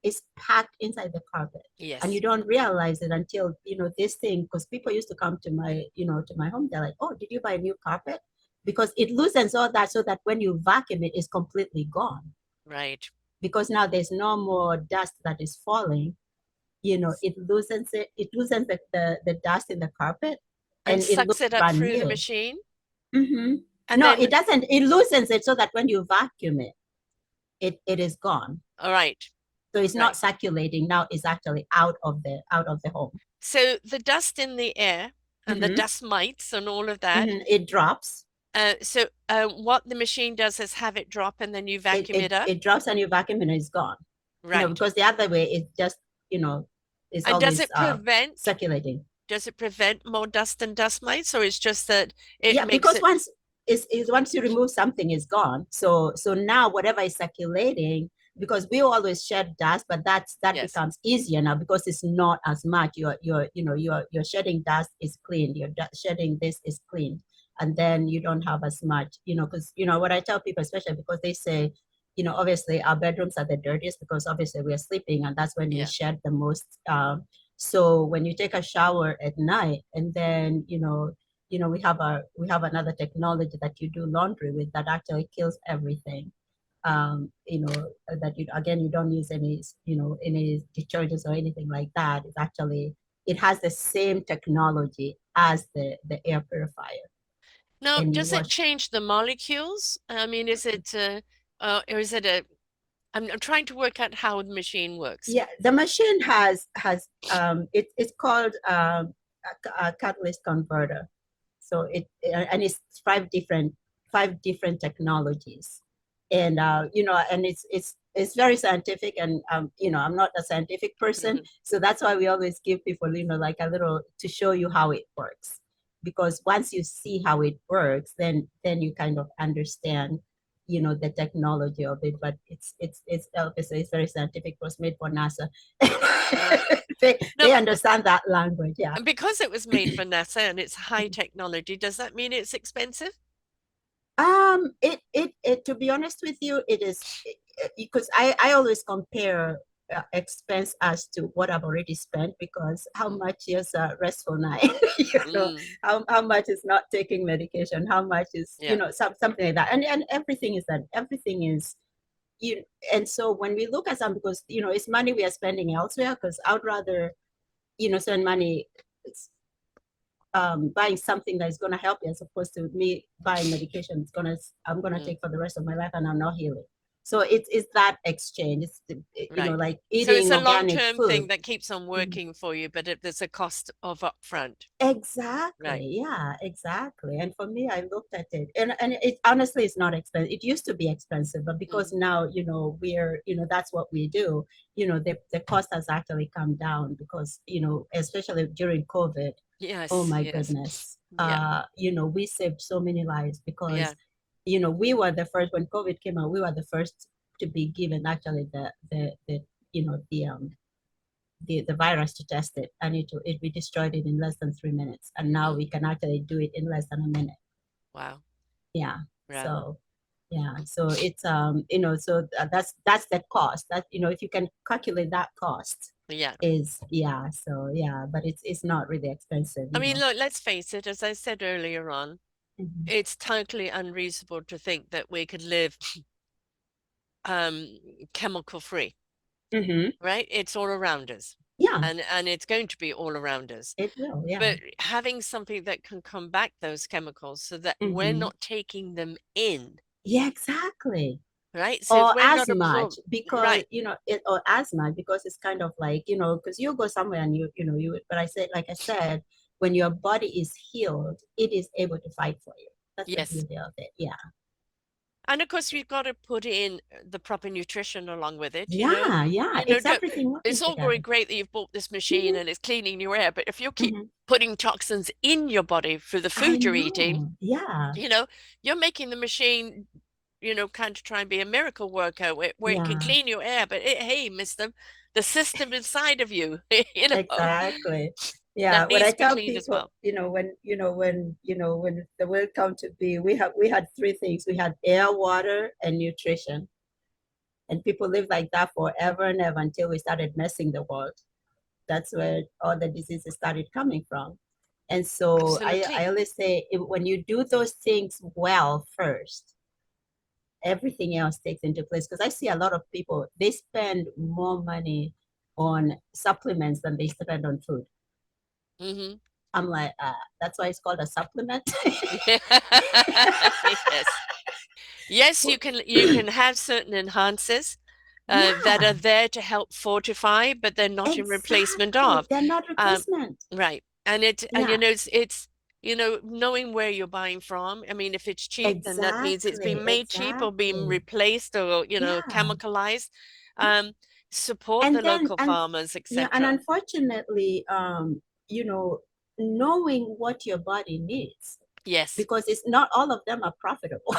It's packed inside the carpet, and you yes, don't realize it until, this thing, because people used to come to my home. They're like, oh, did you buy a new carpet? Because it loosens all that, so that when you vacuum it, it's completely gone, right. because now there's no more dust that is falling. It loosens the dust in the carpet, And and it sucks looks it up brand through the new. machine. Hmm. And No, then, it doesn't. It loosens it, so that when you vacuum it, it is gone. all right, So it's not right. circulating now. It's actually out of the home. So the dust in the air and the Hmm. dust mites and all of that. It drops. So what the machine does is have it drop and then you It, vacuum it it up. it drops, and you vacuum, and it's gone. Right. Because the other way, it's just, it's And always circulating. does it prevent more dust and dust mites, or it's just that it Yeah, makes because it, once you remove something, it's gone. So now whatever is circulating, because we always shed dust, but that yes. becomes easier now, because it's not as much. Your shedding dust is clean. Your shedding this is clean. and then you don't have as much, because what I tell people, especially because they say, obviously our bedrooms are the dirtiest because obviously we're sleeping and that's when we Yeah. shed the most. So when you take a shower at night and then we have another technology that you do laundry with that actually kills everything. That you don't use any detergents or anything like that. It's actually, it has the same technology as the air purifier, Now, and you does it wash. change the molecules? I mean, is it or is it a I'm trying to work out how the machine works. Yeah, the machine it's called a catalyst converter. So and it's five different technologies, and and it's very scientific, and I'm not a scientific person, Hmm. so that's why we always give people like a little to show you how it works, because once you see how it works, then you kind of understand the technology of it. But it's obviously it's very scientific. It was made for NASA. Right. They No, understand that language, yeah. because it was made for NASA and it's high technology, does that mean it's expensive? It to be honest with you, it is, because I always compare expense as to what I've already spent, because how Mm. much is a restful night, Mm. how much is not taking medication, how much is, Yeah. something like that, and everything is you. And so when we look at some, because it's money we are spending elsewhere, because I would rather spend money buying something that is going to help you, as opposed to me buying medication I'm gonna Mm. take for the rest of my life and I'm not healing. So it's that exchange. It's Right. like So it's eating a organic long-term food. thing that keeps on Mhm. working for you, but there's a cost of upfront. Right. Exactly. Yeah, exactly. And for me, I looked at it, and it honestly is not expensive. It used to be expensive, but because Mm. now, we're, that's what we do, the cost has actually come down, because, especially during COVID, oh Yes, my yes. goodness, Yeah. we saved so many lives, Yeah. because, we were the first, when COVID came out, we were the first to be given actually the you know, the virus to test it, and we destroyed it in less than 3 minutes, and now Mm. we can actually do it in less than a minute. Wow. Yeah. Wow. So yeah, so it's so that's the cost, that if you can calculate that cost, Yeah. is, yeah. So yeah, but it's not really expensive, I mean, look, let's face it, as I said earlier on, Mm-hmm. it's totally unreasonable to think that we could live um chemical free, Mm-hmm. right? It's all around us. Yeah, And it's going to be all around us. it will, yeah. But having something that can combat those chemicals so that we're Mm-hmm. not taking them in, Yeah, exactly. right? So if Or we're as not much, absorbed, because right? or as much, because it's kind of like, because you go somewhere and but I said, like I said, when your body is healed, it is able to fight for you. That's the Yes. beauty of it. Yeah. And of course, we've got to put in the proper nutrition along with it. Yeah, yeah. It's everything It's working all very together. great that you've bought this machine Hmm. and it's cleaning your air, but if you keep Hmm. putting toxins in your body through the I food you're eating, know. Yeah. you know, you're making the machine, kind of try and be a miracle worker where it can Yeah. clean your air. But hey, mister, the system inside of you, Exactly. Yeah. that When I needs to be tell cleaned as people, well. when the world come to be, we had three things. We had air, water, and nutrition. And people lived like that forever and ever until we started messing the world. That's where all the diseases started coming from. And so I Absolutely. always say, when you do those things well first, everything else takes into place. Because I see a lot of people, they spend more money on supplements than they spend on food. Hmm. I'm like, that's why it's called a supplement. Yes. Yes, you can have certain enhancers that are Yeah, there to help fortify, but they're not in replacement exactly. of. They're not Um, replacement. right. And Yeah, it's knowing where you're buying from. I mean, if it's cheap, then that means it's exactly, been made cheap or been exactly. replaced or Yeah. chemicalized. Um, support the And then local and farmers, yeah, and etc. unfortunately, you know knowing what your body needs, Yes. because it's not all of them are profitable.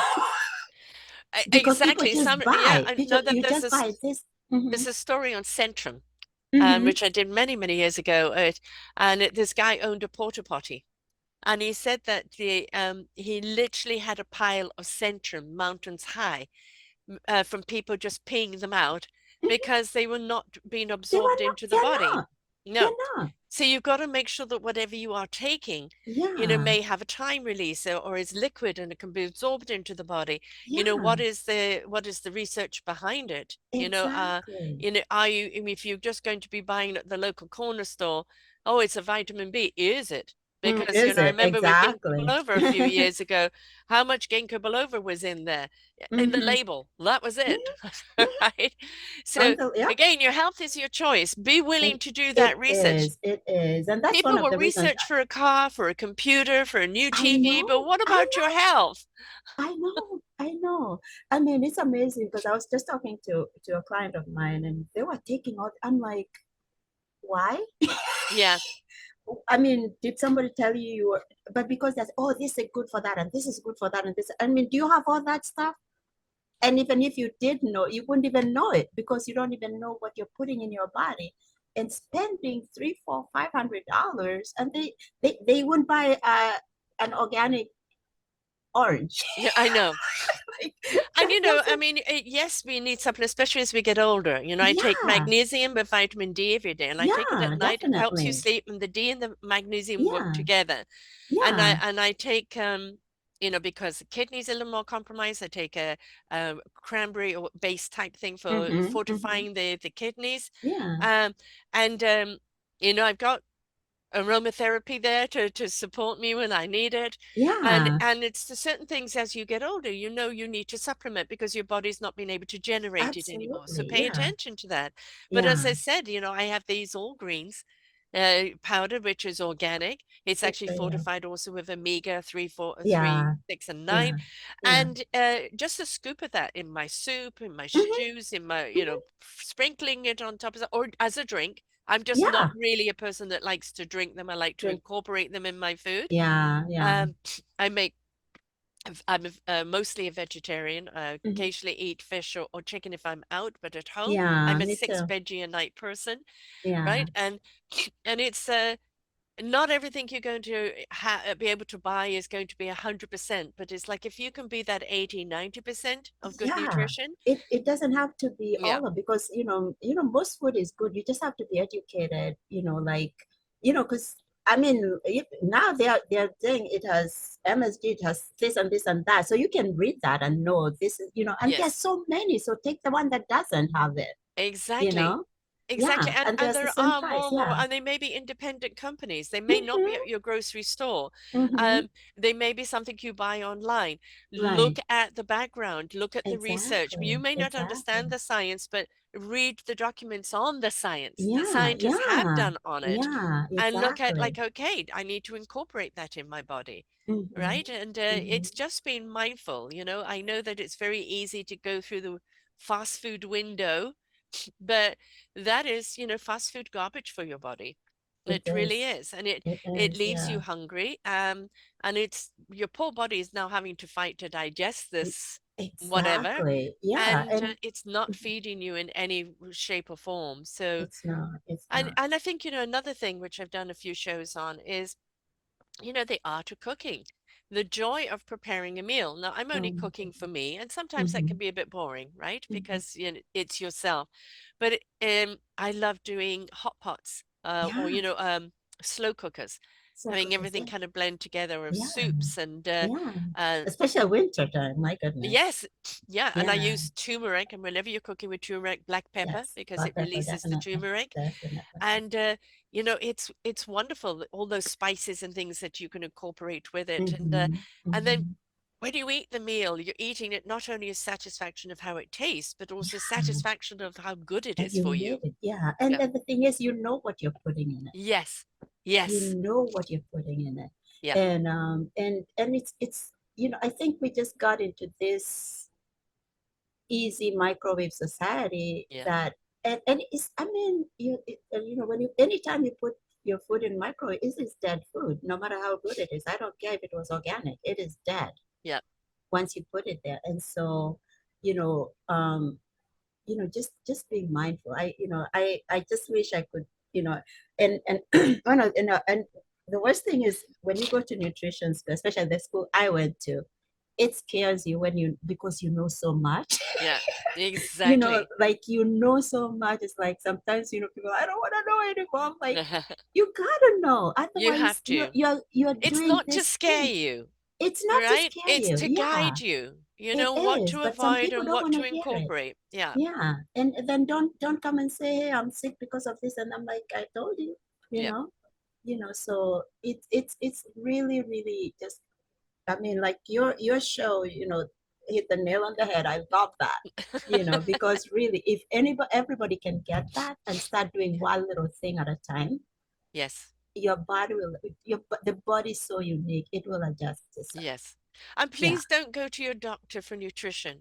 Because people Exactly. just Yeah, buy I people know that you just buy this. Hmm. there's a story on Centrum, Hmm. which I did many, many years ago. This guy owned a porta potty, And he said that he literally had a pile of Centrum mountains high from people just peeing them out Mhm. because they were not being They were absorbed not. into the They're body. not. No. They're not. So you've got to make sure that whatever you are taking, Yeah. may have a time release, or is liquid and it can be absorbed into the body. Yeah. What is the research behind it? Exactly. Are you, I mean, if you're just going to be buying at the local corner store, oh, it's a vitamin B, is it? Because Is I it? remember with ginkgo Exactly. biloba a few years ago, how much ginkgo biloba was in there in the Hmm. label. That was it, Hmm. Hmm. right? So Yeah, again, your health is your choice. Be willing it, to do it that research. is. It is. And that's one People of will the reasons research for a car, for a computer, for a new I TV, but know. what I about your health? I know, I know. I mean, it's amazing because I was just talking to a client of mine, and they were taking out. I'm like, why? Yeah, I mean, did somebody tell you you were? But because that's oh, this is good for that, and this is good for that, and this. I mean, do you have all that stuff? And even if you did know, you wouldn't even know it because you don't even know what you're putting in your body. And spending three, four, $500, and they wouldn't buy an organic orange. yeah, I know. Like And that I doesn't. mean, yes, we need supplements, especially as we get older. I take Yeah, magnesium with vitamin D every day, and I take it at yeah, night. It helps you definitely. sleep, and the D and the magnesium work Yeah, together. And I yeah. and I take because the kidneys are a little more compromised. I take a cranberry or base type thing for Mm-hmm, mm-hmm. fortifying the kidneys. Yeah, Um, and I've got aromatherapy there to support me when I need it. And yeah, and it's the certain things as you get older, you need to supplement because your body's not been able to generate it anymore. So absolutely. pay Yeah, attention to that. But as I yeah. said, I have these all greens powder, which is organic. It's actually Yeah, fortified also with omega 3, 4, 3, yeah, 6, and 9. yeah, yeah. And just a scoop of that in my soup, in my Mm-hmm, stews, in my, mm-hmm. sprinkling it on top of that, or as a drink. I'm just not Yeah, really a person that likes to drink them. I like to drink. incorporate them in my food. Yeah, yeah. Um, I make. I'm mostly a vegetarian. I Mm-hmm. occasionally eat fish or chicken if I'm out, but at home, Yeah, I'm a me six too. veggie a night person, Yeah, right? And it's not everything you're going to be able to buy is going to be 100%, but it's like if you can be that 80-90% of good yeah. nutrition. It doesn't have to be Yeah. all of because most food is good. You just have to be educated. Like because I mean now they're saying it has MSG, it has this and this and that, so you can read that and know this is and there's Yes. so many. So take the one that doesn't have it. You Exactly. know, Exactly. yeah, And and and there's the there same are price. more and more, Yeah. and they may be independent companies. They may not be Mm-hmm. at your grocery store. Mm-hmm. Um, they may be something you buy online. Look Right. at the background, look at the research. You Exactly. may not understand Exactly. the science, but read the documents on the science that Yeah. scientists have Yeah. done on it, Yeah. and look at Exactly. like, okay, I need to incorporate that in my body. Mm-hmm. Right. And Mm-hmm. it's just being mindful. I know that it's very easy to go through the fast food window, but that is, fast food garbage for your body. It It really is. is. And it It it is. leaves Yeah. you hungry. And it's your poor body is now having to fight to digest this whatever. Exactly. Yeah. And And it's not feeding you in any shape or form. So it's not. It's and not. and I think, another thing which I've done a few shows on is the art of cooking, the joy of preparing a meal. Now, I'm Oh only my cooking for goodness. me, and sometimes that Mm-hmm. can be a bit boring, right? Mm-hmm. Because it's yourself. But I love doing hot pots, or Yeah. slow cookers, So having cookers. everything Yeah. kind of blend together of Yeah. soups and Yeah. uh, Especially winter time. My goodness. yes, yeah, and I Yeah. use turmeric, and whenever you're cooking with turmeric, black pepper, Yes. because Black it pepper. releases the Definitely. turmeric. Definitely. And it's wonderful all those spices and things that you can incorporate with it. Mm-hmm. And then Mm-hmm. when you eat the meal, you're eating it not only as satisfaction of how it tastes, but also Yeah. satisfaction of how good it And is you for made you. it. Yeah. And Yeah. then the thing is, you know what you're putting in it. Yes. You Yes. know what you're putting in it. Yeah. And it's I think we just got into this easy microwave society Yeah. that and it's I mean when you anytime you put your food in microwave, it is dead food no matter how good it is. I don't care if it was organic, it is dead Yeah. once you put it there. And so you know um just being mindful. I just wish I could, and and and the worst thing is when you go to nutrition school, especially the school I went to, it scares you when you because you know so much. Yeah, You know, exactly. like you know so much. It's like sometimes people, I don't want to know anymore. I'm like, you gotta know, You otherwise have to. you're It's doing not to this scare thing. you, It's not to right? scare It's you. to Yeah, guide you. You it know what is. to But some avoid people and don't what want to to hear it. incorporate. Yeah. Yeah, and then don't come and say, hey, I'm sick because of this, and I'm like, I told you, you Yeah. know, So it's really really just. I mean, like your show, hit the nail on the head. I love that, because really, if anybody everybody can get that and start doing one little thing at a time, Yes. your body will the body is so unique, it will adjust itself. Yes. And Yeah. please don't go to your doctor for nutrition.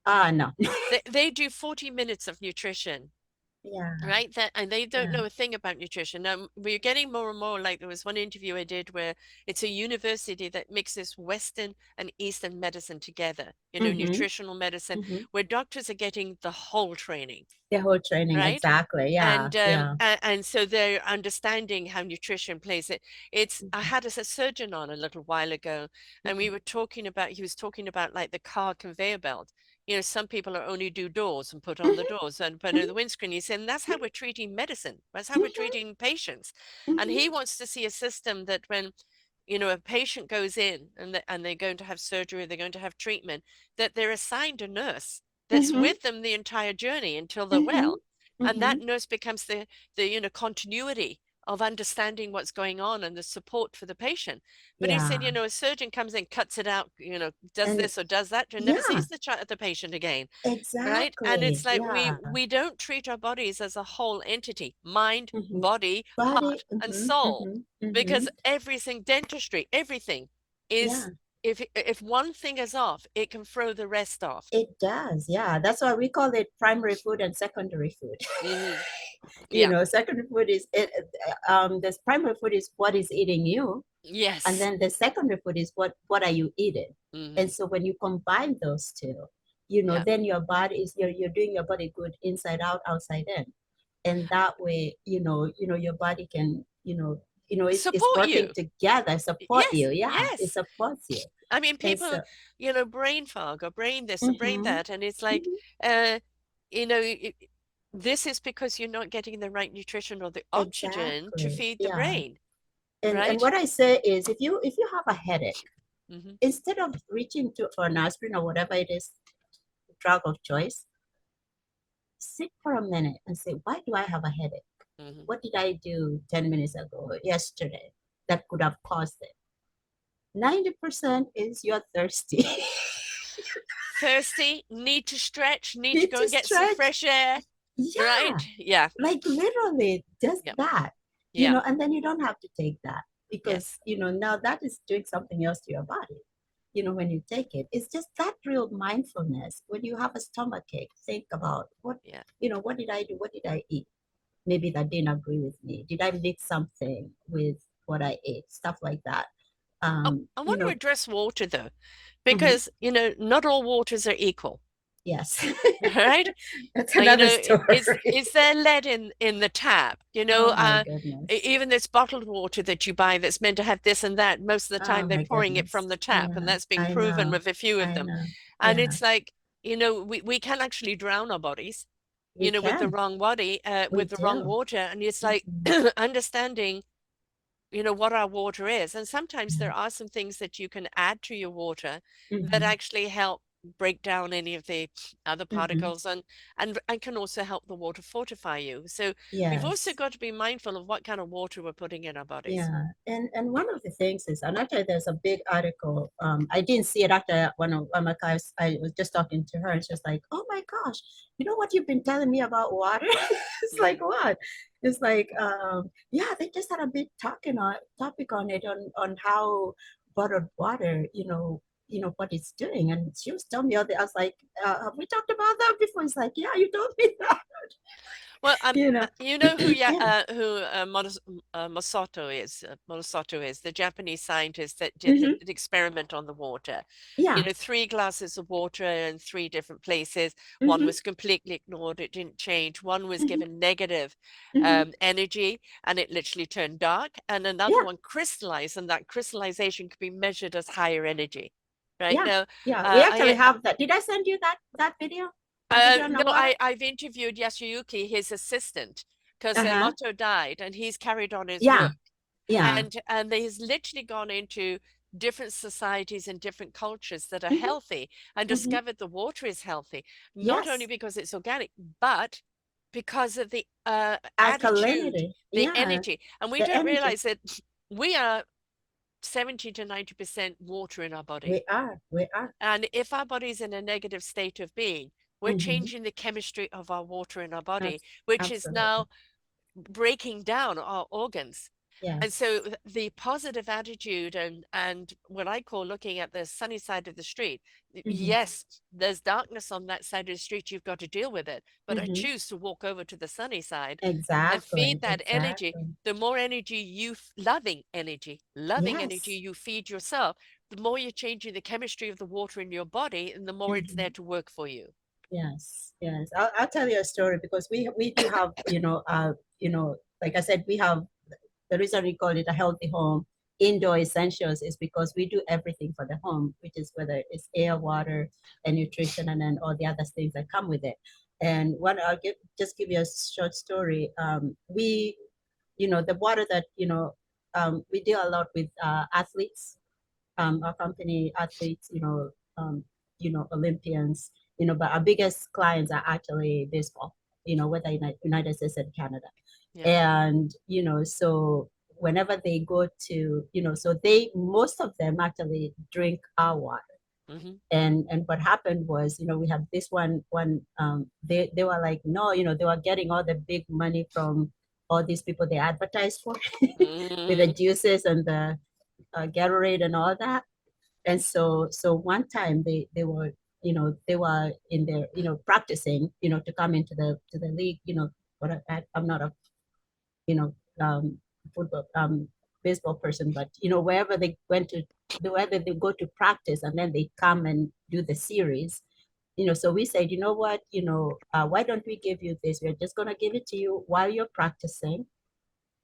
No. They do 40 minutes of nutrition, Yeah. right? That and they don't Yeah. know a thing about nutrition. Now we're getting more and more like there was one interview I did where it's a university that mixes Western and Eastern medicine together, Mm-hmm. nutritional medicine, Mm-hmm. where doctors are getting the whole training, The whole training, right? exactly. Yeah. Yeah. And so they're understanding how nutrition plays it. It's I Mm-hmm. had a surgeon on a little while ago, and we Mm-hmm. were talking about he was talking about like the car conveyor belt. Some people are only do doors and put on the doors and put in the windscreen. He said, and that's how we're treating medicine. That's how we're Mm-hmm. treating patients. And Mm-hmm. he wants to see a system that when a patient goes in and they're going to have surgery, they're going to have treatment, that they're assigned a nurse that's Mm-hmm. with them the entire journey until they're Mm-hmm. well, and Mm-hmm. that nurse becomes the continuity of understanding what's going on and the support for the patient. But he said, Yeah. a surgeon comes in, cuts it out, does And this or does that, and never yeah, sees the patient again, right? And exactly. it's like we Yeah. we don't treat our bodies as a whole entity, mind, Mm-hmm. body, Body. heart, and Mm-hmm. soul, Mm-hmm. Mm-hmm. because everything, dentistry, everything is, Yeah. if one thing is off, it can throw the rest off. It does. Yeah. That's why we call it primary food and secondary food. Hmm. Yeah. Secondary food is this primary food is what is eating you, and Yes. then the secondary food is what are you eating. And Hmm. so when you combine those two, Yeah. then your body is you're doing your body good inside out, outside in. And that way, your body can, it's Support working you. together, support Yes. you. Yeah, it Yes. supports you. I mean, And people, so brain fog or brain this or brain mm-hmm, that, and it's like, mm-hmm, uh, you know, it, this is because you're not getting the right nutrition or the oxygen to exactly. feed the Yeah. brain, And right? what I say is if you have a headache, Hmm. instead of reaching to for an aspirin or whatever it is, drug of choice, sit for a minute and say, why do I have a headache? Hmm. What did I do 10 minutes ago or yesterday that could have caused it? 90% is you're thirsty. Thirsty, need to stretch, need to Need go to and get some stretch. fresh air, Yeah, right? Yeah. like literally just Yeah. that, Yeah. and then you don't have to take that because, Yes. now that is doing something else to your body. When you take it, it's just that real mindfulness. When you have a stomach ache, think about Yeah. what did I do? What did I eat? Maybe that didn't agree with me. Did I mix something with what I ate? Stuff like that. I want to address water though, Mhm. because, not all waters are equal. Yes. Right? That's another Is story. there lead in the tap? Oh my goodness. Even this bottled water that you buy that's meant to have this and that, most of the Oh time they're my pouring it goodness. from the tap, and Yeah, that's been I proven know. with a few of I them. know. And Yeah, it's like, we can actually drown our bodies, we with the can. wrong body, We with the wrong do. water. And it's like Mhm. understanding, what our water is. And sometimes Yeah. there are some things that you can add to your water that Hmm. actually help break down any of the other Hmm. particles, and can also help the water fortify you. So we've also Yes. got to be mindful of what kind of water we're putting in our bodies. Yeah, and one of the things is, and actually, there's a big article. I didn't see it after one of my guys. I was just talking to her, and she's like, "Oh my gosh, you know what you've been telling me about water?" It's like Hmm. what? It's like, yeah, they just had a big topic on it on how bottled water, what it's doing, and she was telling me all the. I was like, "Have we talked about that before?" It's like, "Yeah, you told me that." Well, you know. you know Yeah. Masato is? Masato is the Japanese scientist that did Hmm. the experiment on the water. You Yeah. know, 3 glasses of water in 3 different places. One Hmm. was completely ignored; it didn't change. One was Hmm. given negative Hmm. energy, and it literally turned dark. And another Yeah. one crystallized, and that crystallization could be measured as higher energy. Right Yeah. now, Yeah. We actually I have that. Did I send you that video? That video on the no, water? I've interviewed Yasuyuki, his assistant, because Uh-huh. Emoto died, and he's carried on his Yeah. work, Yeah. and he's literally gone into different societies and different cultures that are Hmm. healthy and Hmm. discovered the water is healthy, not only Yes. because it's organic, but because of the attitude, Alkalinity. the Yeah. energy, and we The don't energy. realize that we are 70 to 90% water in our body. We are. We are. And if our body's in a negative state of being, we're Hmm. changing the chemistry of our water in our body, which is Absolutely. now breaking down our organs. And Yes. so the positive attitude and what I call looking at the sunny side of the street, Hmm. yes, there's darkness on that side of the street, you've got to deal with it. But I Hmm. choose to walk over to the sunny side and feed Exactly. that energy. Exactly. The more energy loving energy Yes. you feed yourself, the more you're changing the chemistry of the water in your body, and the more it's there Hmm. to work for you. Yes. Yes. I'll tell you a story because we do have, like I said, we have the reason we call it a healthy home indoor essentials is because we do everything for the home, which is whether it's air, water, and nutrition, and then all the other things that come with it. And what just give you a short story. We, the water that, we deal a lot with athletes, our company athletes, Olympians, but our biggest clients are actually baseball, whether United States and Canada. Yeah. And, so whenever they go to, so most of them actually drink our water. Hmm. And what happened was, we have this they were like, no, they were getting all the big money from all these people they advertised for with the Hmm. juices and the Gatorade and all that. And so one time they were in there, practicing, to come into the league, but I'm not a, you know, football, baseball person, but wherever they went to, whether they go to practice and then they come and do the series, so we said, you know what, why don't we give you this? We're just gonna give it to you while you're practicing,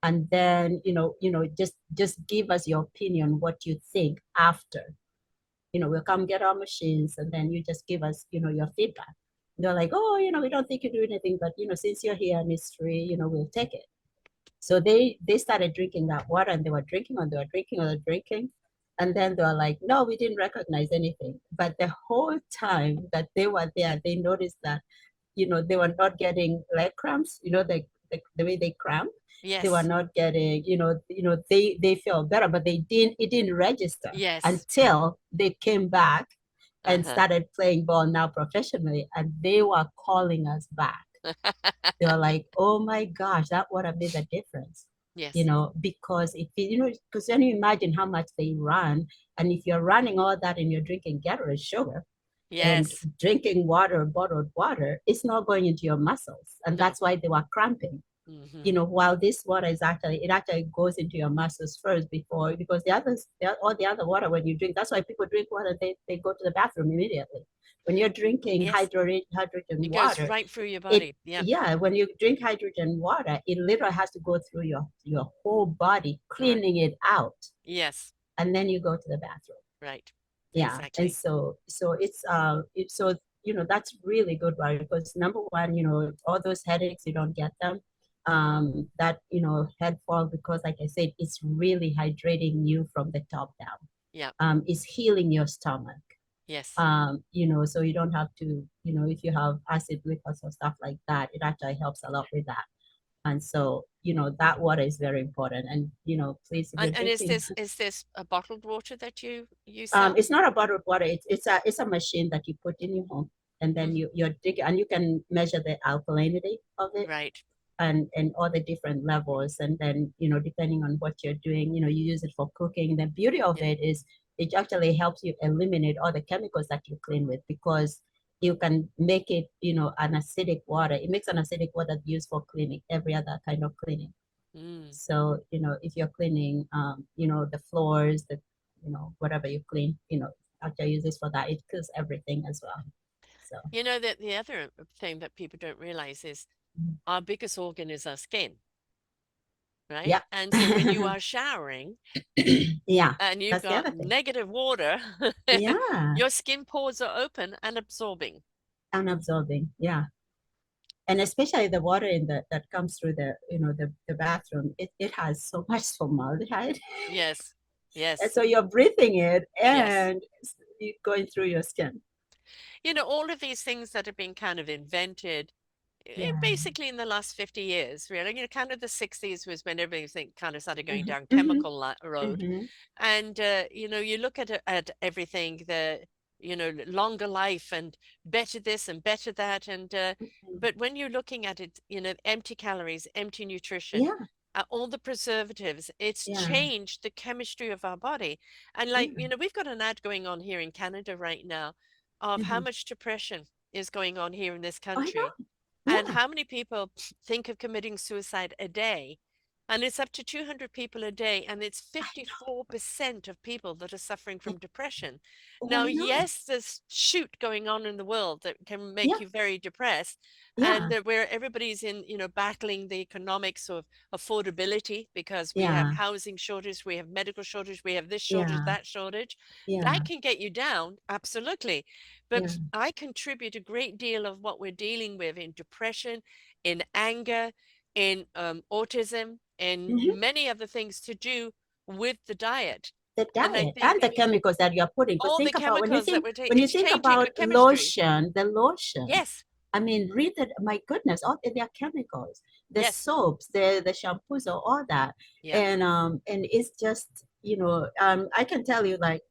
and then just give us your opinion, what you think after. We'll come get our machines and then you just give us, your feedback. They're like, oh, we don't think you do anything, but since you're here and it's free, we'll take it. So they started drinking that water, and they were drinking and they were drinking and they were drinking. And then they were like, no, we didn't recognize anything. But the whole time that they were there, they noticed that, they were not getting leg cramps, the way they cramp. They were Yes. not getting, they felt better, but it didn't register Yes. until they came back and Uh-huh. started playing ball now professionally. And they were calling us back. They were like, oh my gosh, that would have made a difference. Yes. Because because then you imagine how much they run. And if you're running all that and you're drinking Gatorade sugar, and Yes. drinking water, bottled water, it's not going into your muscles. And No. that's why they were cramping. Hmm. While this water it actually goes into your muscles first before, because all the other water when you drink, that's why people drink water, they go to the bathroom immediately. When you're drinking Yes. hydrogen It goes water, right through your it body. Yeah. yeah, when you drink hydrogen water, it literally has to go through your whole body, Right. cleaning it out, Yes. and then you go to the bathroom. Right. Yeah. And Exactly. that's really good, right? Because number one, all those headaches, you don't get them. That head fog, because like I said, it's really hydrating you from the top down. Yeah. It's healing your stomach. Yes. So you don't have to, if you have acid reflux or stuff like that, it actually helps a lot with that. And so, that water is very important. And, please, if you're And drinking, is this a bottled water that you sell? it's not a bottled water. It's a machine that you put in your home, and then Hmm. you're digging, and you can measure the alkalinity of it, Right. and all the different levels. And then, depending on what you're doing, you use it for cooking. The beauty of Yeah. it is it actually helps you eliminate all the chemicals that you clean with, because you can make it, an acidic water. It makes an acidic water used for cleaning, every other kind of cleaning. Mm. So, if you're cleaning, the floors, whatever you clean, after use this for that, it kills everything as well. So, You know that the other thing that people don't realize is our biggest organ is our skin, right? yeah. And so when you are showering Yeah, and you've that's the got other thing. negative water, Yeah, your skin pores are open and absorbing. unabsorbing. Yeah. And especially the water that comes through the bathroom, it has so much formaldehyde. Yes, And yes, so you're breathing it yes. and it's going through your skin. You know, all of these things that have been kind of invented Yeah. basically in the last 50 years, really. You know, kind of the 60s was when everything kind of started going Hmm. down Hmm. chemical road. Hmm. And, you know, you look at everything, you know, longer life and better this and better that. And, but when you're looking at it, you know, empty calories, empty nutrition, Yeah. all the preservatives, it's Yeah. changed the chemistry of our body. And like, Yeah. you know, we've got an ad going on here in Canada right now of how Hmm. much depression is going on here in this I country know. and Yeah. how many people think of committing suicide a day? And it's up to 200 people a day, and it's I know. 54% of people that are suffering Yeah. from depression. Oh, Now, I know. yes, there's shoot going on in the world that can make Yeah. you very depressed, and Yeah. where everybody's in, you know, battling the economics of affordability because we have Yeah. housing shortage, we have medical shortage, we have this shortage, Yeah. that shortage. Yeah. That can get you down, absolutely. Yeah. But I contribute a great deal of what we're dealing with in depression, in anger, in autism, and Hmm. many other things to do with the diet. The And I diet think and the chemicals that you're putting. Because all the think about when you chemicals that think we're taking, when you it's think changing about our chemistry. lotion, the lotion. Yes, I mean, read it. My goodness, all their chemicals, the yes, soaps, the shampoos, or all that, yeah, and it's just I can tell you like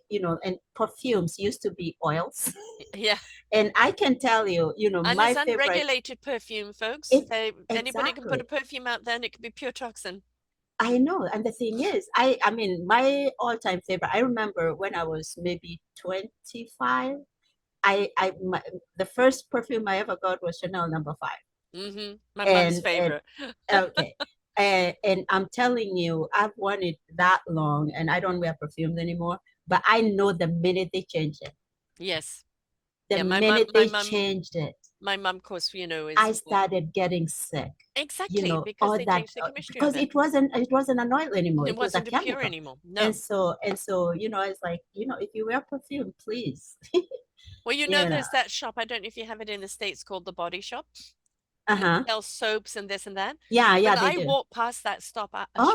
and perfumes used to be oils, yeah. and I can tell you And it's my favorite. unregulated perfume, folks. It Anybody can put a exactly. perfume out there and it could be pure toxin. I know, and the thing is, I mean, my all-time favorite. I remember when I was maybe 25. The first perfume I ever got was Chanel number 5. My mum's And favorite. okay, and I'm telling you, I've worn it that long, and I don't wear perfumes anymore. But I know the minute they changed it, Yes. the Yeah, minute they changed it, my mum, of course, you know, I is started getting sick. exactly because All they that changed the chemistry of because it. it wasn't an oil anymore. It It was a wasn't a pure chemical. anymore. And No. so it's like, if you wear perfume, please. Well, you know, you know. there's that shop. I don't know if you have it in the States called the Body Shop. It Uh-huh. sells soaps and this and that. Yeah, yeah, When they I do. walk past that Oh shop,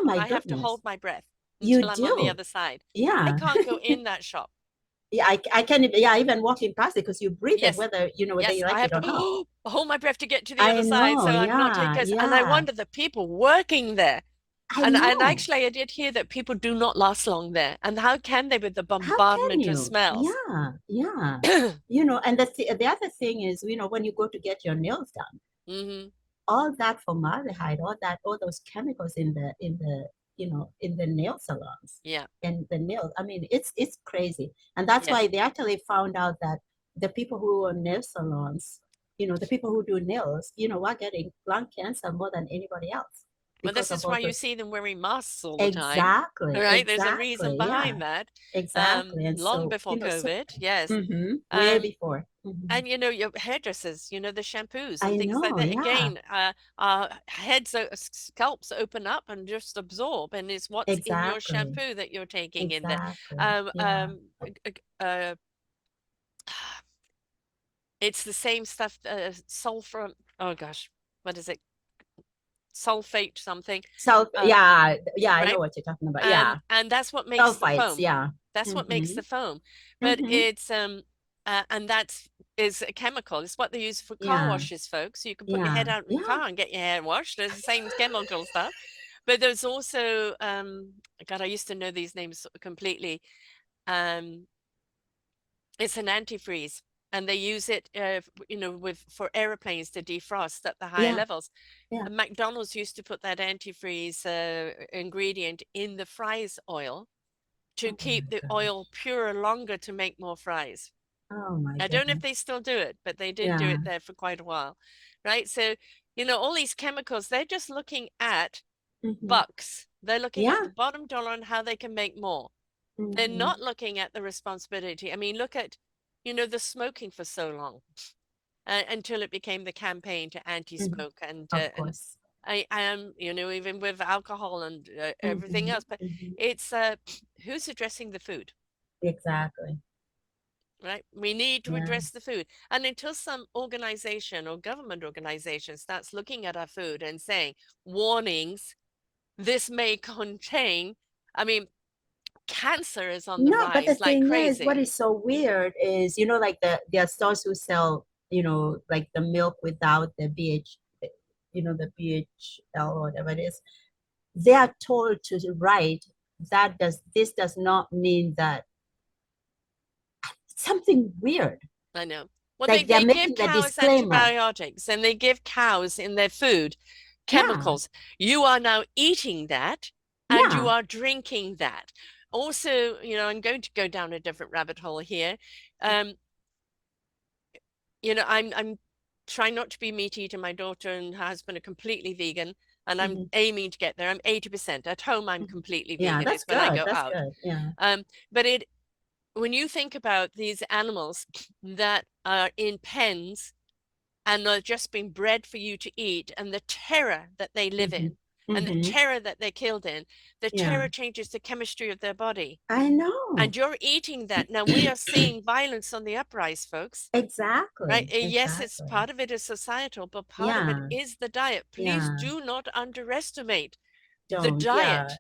my I have to goodness. hold my breath You until I'm on the do. other side. I Yeah. can't go in that shop. Yeah, I can't even, yeah, even walking past it because you breathe it Yes, whether yes, you I like have it or not. to hold my breath to get to the I other side. know. So I'm not taking, Yeah, because, and I yeah. wonder the people working there. I And know. actually, I did hear that people do not last long there. And how can they with the How can bombardment of you? smells? Yeah, yeah. And the other thing is, when you go to get your nails done, Hmm. all that formaldehyde, all those chemicals in the nail salons Yeah. and the nails. I mean, it's crazy, and that's why Yes. they actually found out that the people who own nail salons, the people who do nails, are getting lung cancer more than anybody else Well, because this of is all why you those. see them wearing masks all the time, Exactly, right? There's a reason exactly, yeah, behind that. exactly, and Long so before COVID, yes. way Um, before. and you know, your hairdressers, you know, the shampoos and I things like know, that. yeah, Again, our heads, scalps open up and just absorb, and it's what's in your exactly, shampoo that you're taking in there. exactly, Um, yeah, um, uh, it's the same stuff, sulfur. Oh gosh, what is it? Sulfate something, uh, yeah, yeah, I know right? what you're talking about, yeah. And that's what makes the Sulfites, foam. yeah. That's what makes Mm-hmm. the foam. But Mm-hmm. it's and that's is a chemical. It's what they use for car Yeah. washes, folks. So you can put your Yeah. head out in the Yeah. car and get your hair washed. There's the same chemical stuff. But there's also God, I used to know these names completely. Um, it's an antifreeze. And they use it, you know, with for airplanes to defrost at the higher Yeah. levels. Yeah. And McDonald's used to put that antifreeze ingredient in the fries oil to Oh keep my the oil gosh. pure longer to make more fries. Oh my I don't know if goodness. they still do it, but they did do Yeah. it there for quite a while, right? So, all these chemicals, they're just looking at Hmm. bucks. They're looking at Yeah. the bottom dollar and how they can make more. They're Hmm. not looking at the responsibility. I mean, look at, the smoking for so long until it became the campaign to Hmm. anti-smoke, and Of uh, and course. I am, even with alcohol and everything Hmm. else. But Hmm. it's who's addressing the food, Exactly. right? We need to Yeah. address the food, and until some organization or government organization starts looking at our food and saying warnings, this may contain. I mean, cancer is on the No, but the rise like thing is, what crazy. is so weird is, like there are stores who sell, like the milk without the BH, the BHL or whatever it is. They are told to write this does not mean that something weird. I know. Well, they, Like they're they give making the cows disclaimer. antibiotics and they give cows in their food Yeah, chemicals. You are now eating that and you yeah. are drinking that. Also, I'm going to go down a different rabbit hole here. Um, I'm trying not to be meat eater. My daughter and her husband are completely vegan, and I'm Hmm. aiming to get there. I'm 80%. At home, I'm Hmm. completely Yeah, vegan. that's It's when I good. go That's out. good. Yeah. But when you think about these animals that are in pens and are just being bred for you to eat, and the terror that they live Hmm. in, and the Hmm. terror that they're killed in, the Yeah, terror changes the chemistry of their body. I know. And you're eating that. Now we are seeing violence on the uprise, folks. Right? Exactly. Yes, it's Exactly. part of it is societal, but part of it Yeah. is the diet. Please Yeah. do not underestimate the Don't. Yeah. diet.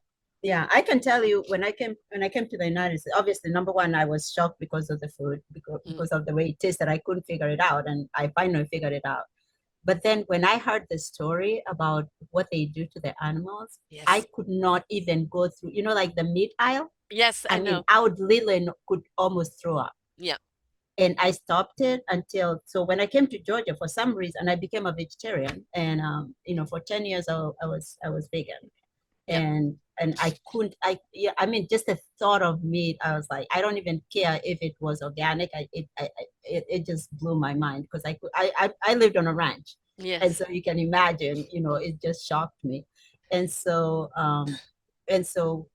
Yeah. I can tell you when I came to the United States, obviously number one, I was shocked because of the food, Mm, because of the way it tasted. I couldn't figure it out. And I finally figured it out. But then when I heard the story about what they do to the animals, I yes. could not even go through, like the meat aisle. Yes, I I mean, know. I would literally could almost throw up. Yeah. And I stopped it until so when I came to Georgia, for some reason I became a vegetarian. And for 10 years I was vegan. Yeah. And I couldn't I yeah, I mean, just the thought of meat, I was like, I don't even care if it was organic. It just blew my mind because I lived on a ranch. And Yes. so you can imagine, it just shocked me. And so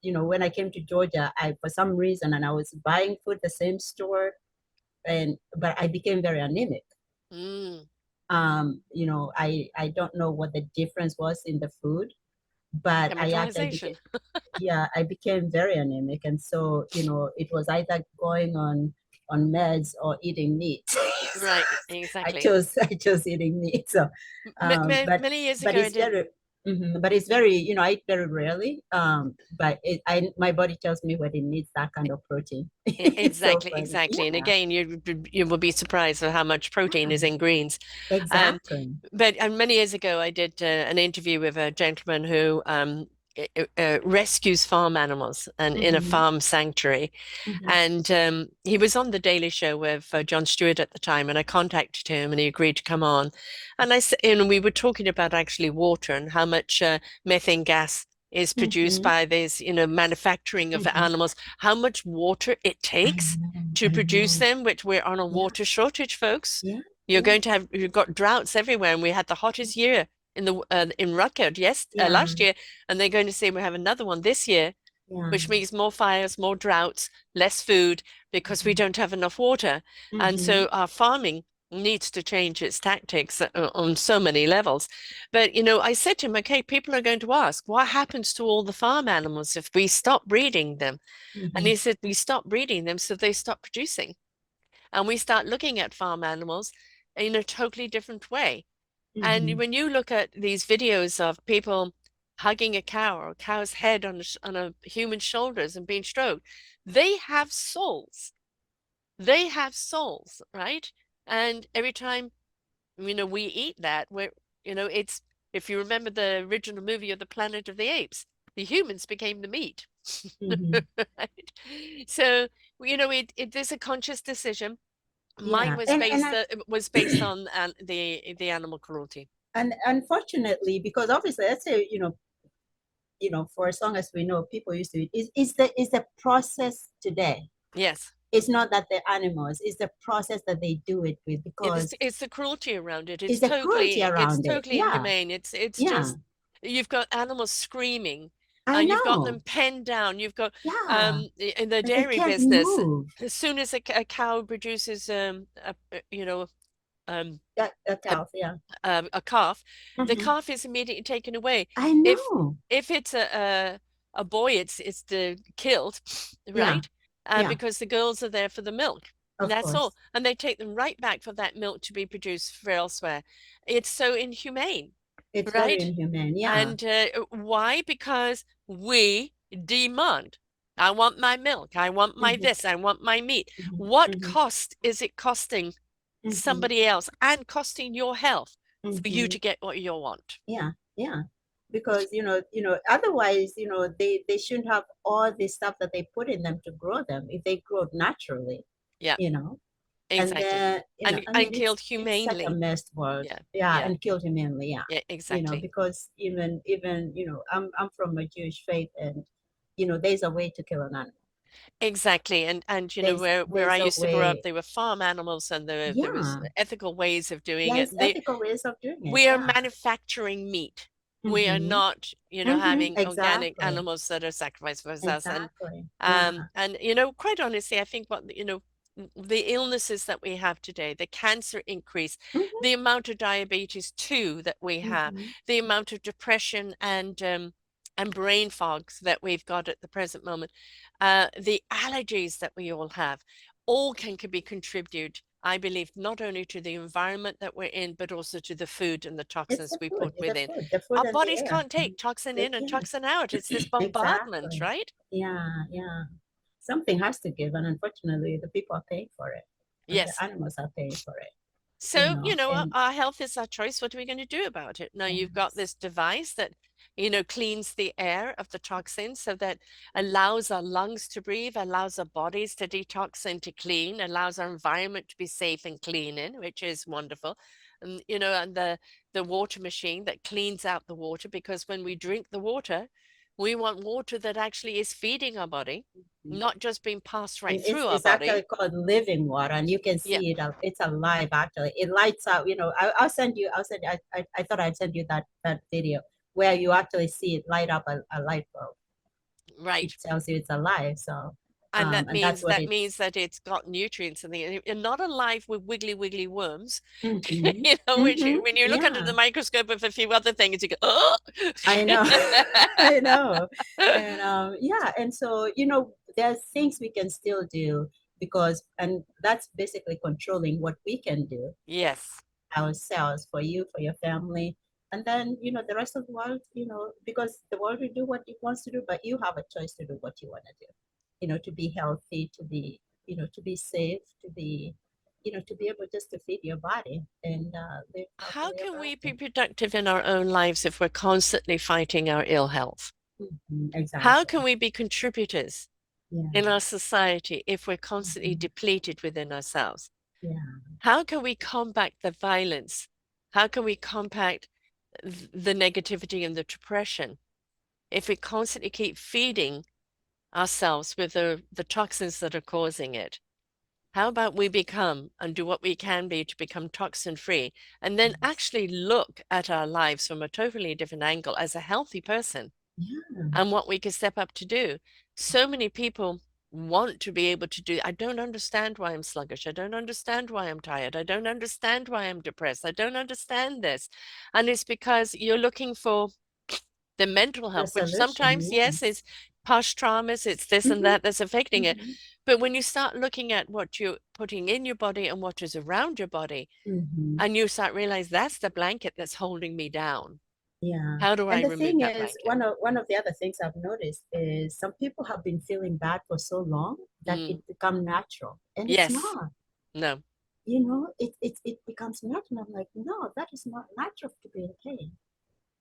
when I came to Georgia, I for some reason, and I was buying food the same store, but I became very anemic. Mm, I don't know what the difference was in the food, but I actually became, chemicalization. yeah, I became very anemic. And so, it was either going on meds or eating meat. Right, I exactly. chose I chose eating meat. So, but Many years but ago, I it's did. very, but it's very, I eat very rarely. But my body tells me when it needs that kind of protein. It's so Exactly, funny. exactly. And Yeah, again, you will be surprised at how much protein is yeah, in greens. Um, exactly. but many years ago, I did an interview with a gentleman who rescues farm animals and in a Hmm. farm sanctuary. Hmm. And he was on the Daily Show with Jon Stewart at the time, and I contacted him, and he agreed to come on. And we were talking about actually water and how much methane gas is produced Hmm. by this, manufacturing of Hmm. animals, how much water it I takes know, to I produce know. them, which we're on a Yeah, water shortage, folks. yeah, yeah, You've got droughts everywhere, and we had the hottest year in Rutgerd, yes, yeah, last year, and they're going to say we have another one this year, yeah. which means more fires, more droughts, less food because we Hmm. don't have enough water. And Hmm. so our farming needs to change its tactics on so many levels. But, I said to him, okay, people are going to ask, what happens to all the farm animals if we stop breeding them? And Hmm. he said, we stop breeding them so they stop producing. And we start looking at farm animals in a totally different way. And Hmm. when you look at these videos of people hugging a cow or a cow's head on a human shoulders and being stroked, they have souls. They have souls, right? And every time, we eat that, it's, if you remember the original movie of the Planet of the Apes, the humans became the meat. Hmm. Right? So, there's a conscious decision. Mine Yeah, was and based on the animal cruelty. and unfortunately, because obviously, let's say, for as long as we know, people used to eat is the process today. Yes. It's not that the animals, it's the process that they do it with, because It's the cruelty around it. it's the cruelty It's around it. totally Yeah, inhumane. It's yeah, just you've got animals screaming, I you've got know. them penned down. You've got Yeah, in the and they dairy can't business, move. as soon as a cow produces um That a tells, yeah. a calf, the Hmm. calf is immediately taken away. I If know. it's a boy, it's the killed, Yeah, right? yeah, Because the girls are there for the milk. And of that's all. course. And they take them right back for that milk to be produced for elsewhere. It's so inhumane, It's very right? inhumane. Yeah. And why? Because we demand. I want my milk. I want my Hmm. this. I want my meat. Hmm. What Hmm. cost is it costing Hmm. somebody else and costing your health for you Hmm. to get what you want? Yeah, yeah. Because otherwise, they shouldn't have all this stuff that they put in them to grow them if they grow naturally, Yeah, you know. And exactly. then, I mean, And killed it's such a humanely. messed world. Yeah, Yeah, yeah, and killed humanly, yeah. yeah, exactly. Because even I'm from a Jewish faith, and there's a way to kill an animal. Exactly. And where I There's a used to grow up, way. they were farm animals and there was Yeah. ethical ways of doing Yeah, it. it's ethical ways of doing it. We are Yeah. manufacturing meat. We are Mm-hmm. not, Mm-hmm. having organic Exactly. animals that are sacrificed for us. Exactly. Yeah. And quite honestly, I think the illnesses that we have today, the cancer increase, Mm-hmm. the amount of diabetes too that we have, Mm-hmm. the amount of depression and brain fogs that we've got at the present moment, the allergies that we all have, all can be contributed, I believe, not only to the environment that we're in, but also to the food and the It's toxins the we food, put within. the food Our and the bodies air. can't take toxin They in and can't. toxin out. It's this bombardment, Exactly. right? Yeah, yeah. Something has to give, and unfortunately, the people are paying for it, and the Yes. animals are paying for it. So, And our health is our choice. What are we going to do about it? Now, you've got yes, this device that, cleans the air of the toxins so that allows our lungs to breathe, allows our bodies to detox and to clean, allows our environment to be safe and clean in, which is wonderful. And the water machine that cleans out the water, because when we drink the water, we want water that actually is feeding our body, not just being passed right and it's through our it's actually body. called living water, and you can Yeah, see it. It's alive. Actually, it lights up. I'll send you. I'll send. I thought I'd send you that video where you actually see it light up a light bulb. right. It tells you it's alive. So, And that and that's means what that it's. means that it's got nutrients in the and not alive with wiggly worms. Mm-hmm. Which Mm-hmm. when you look under the Yeah, microscope of a few other things, you go, oh. I know. I know. And yeah, and so there's things we can still do, and that's basically controlling what we can do Yes. ourselves, for you, for your family, and then the rest of the world, because the world will do what it wants to do, but you have a choice to do what you want to do, to be healthy, to be safe, to be able just to feed your body and live How happily can ever we be after. productive in our own lives if we're constantly fighting our ill health? Mhm, How exactly. can we be contributors in Yeah. our society if we're constantly Mhm. depleted within ourselves? Yeah. How can we combat the violence? How can we combat the negativity and the depression if we constantly keep feeding ourselves with the toxins that are causing it? How about we become and do what we can be to become toxin free and then Yes. actually look at our lives from a totally different angle as a healthy person Yeah. and what we can step up to do? So many people want to be able to do. I don't understand why I'm sluggish. I don't understand why I'm tired. I don't understand why I'm depressed. I don't understand this. And it's because you're looking for the mental The health, which solution, sometimes, yes, yes. is past traumas, it's this and Hmm. that that's affecting it. Hmm. But when you start looking at what you're putting in your body and what is around your body, Hmm. and you start realize that's the blanket that's holding me down. Yeah. How do I And the remove thing that is, blanket? one of the other things I've noticed is some people have been feeling bad for so long that Mm, it become natural, and it's yes. not. No. It becomes natural. I'm like, no, that is not natural to be in pain.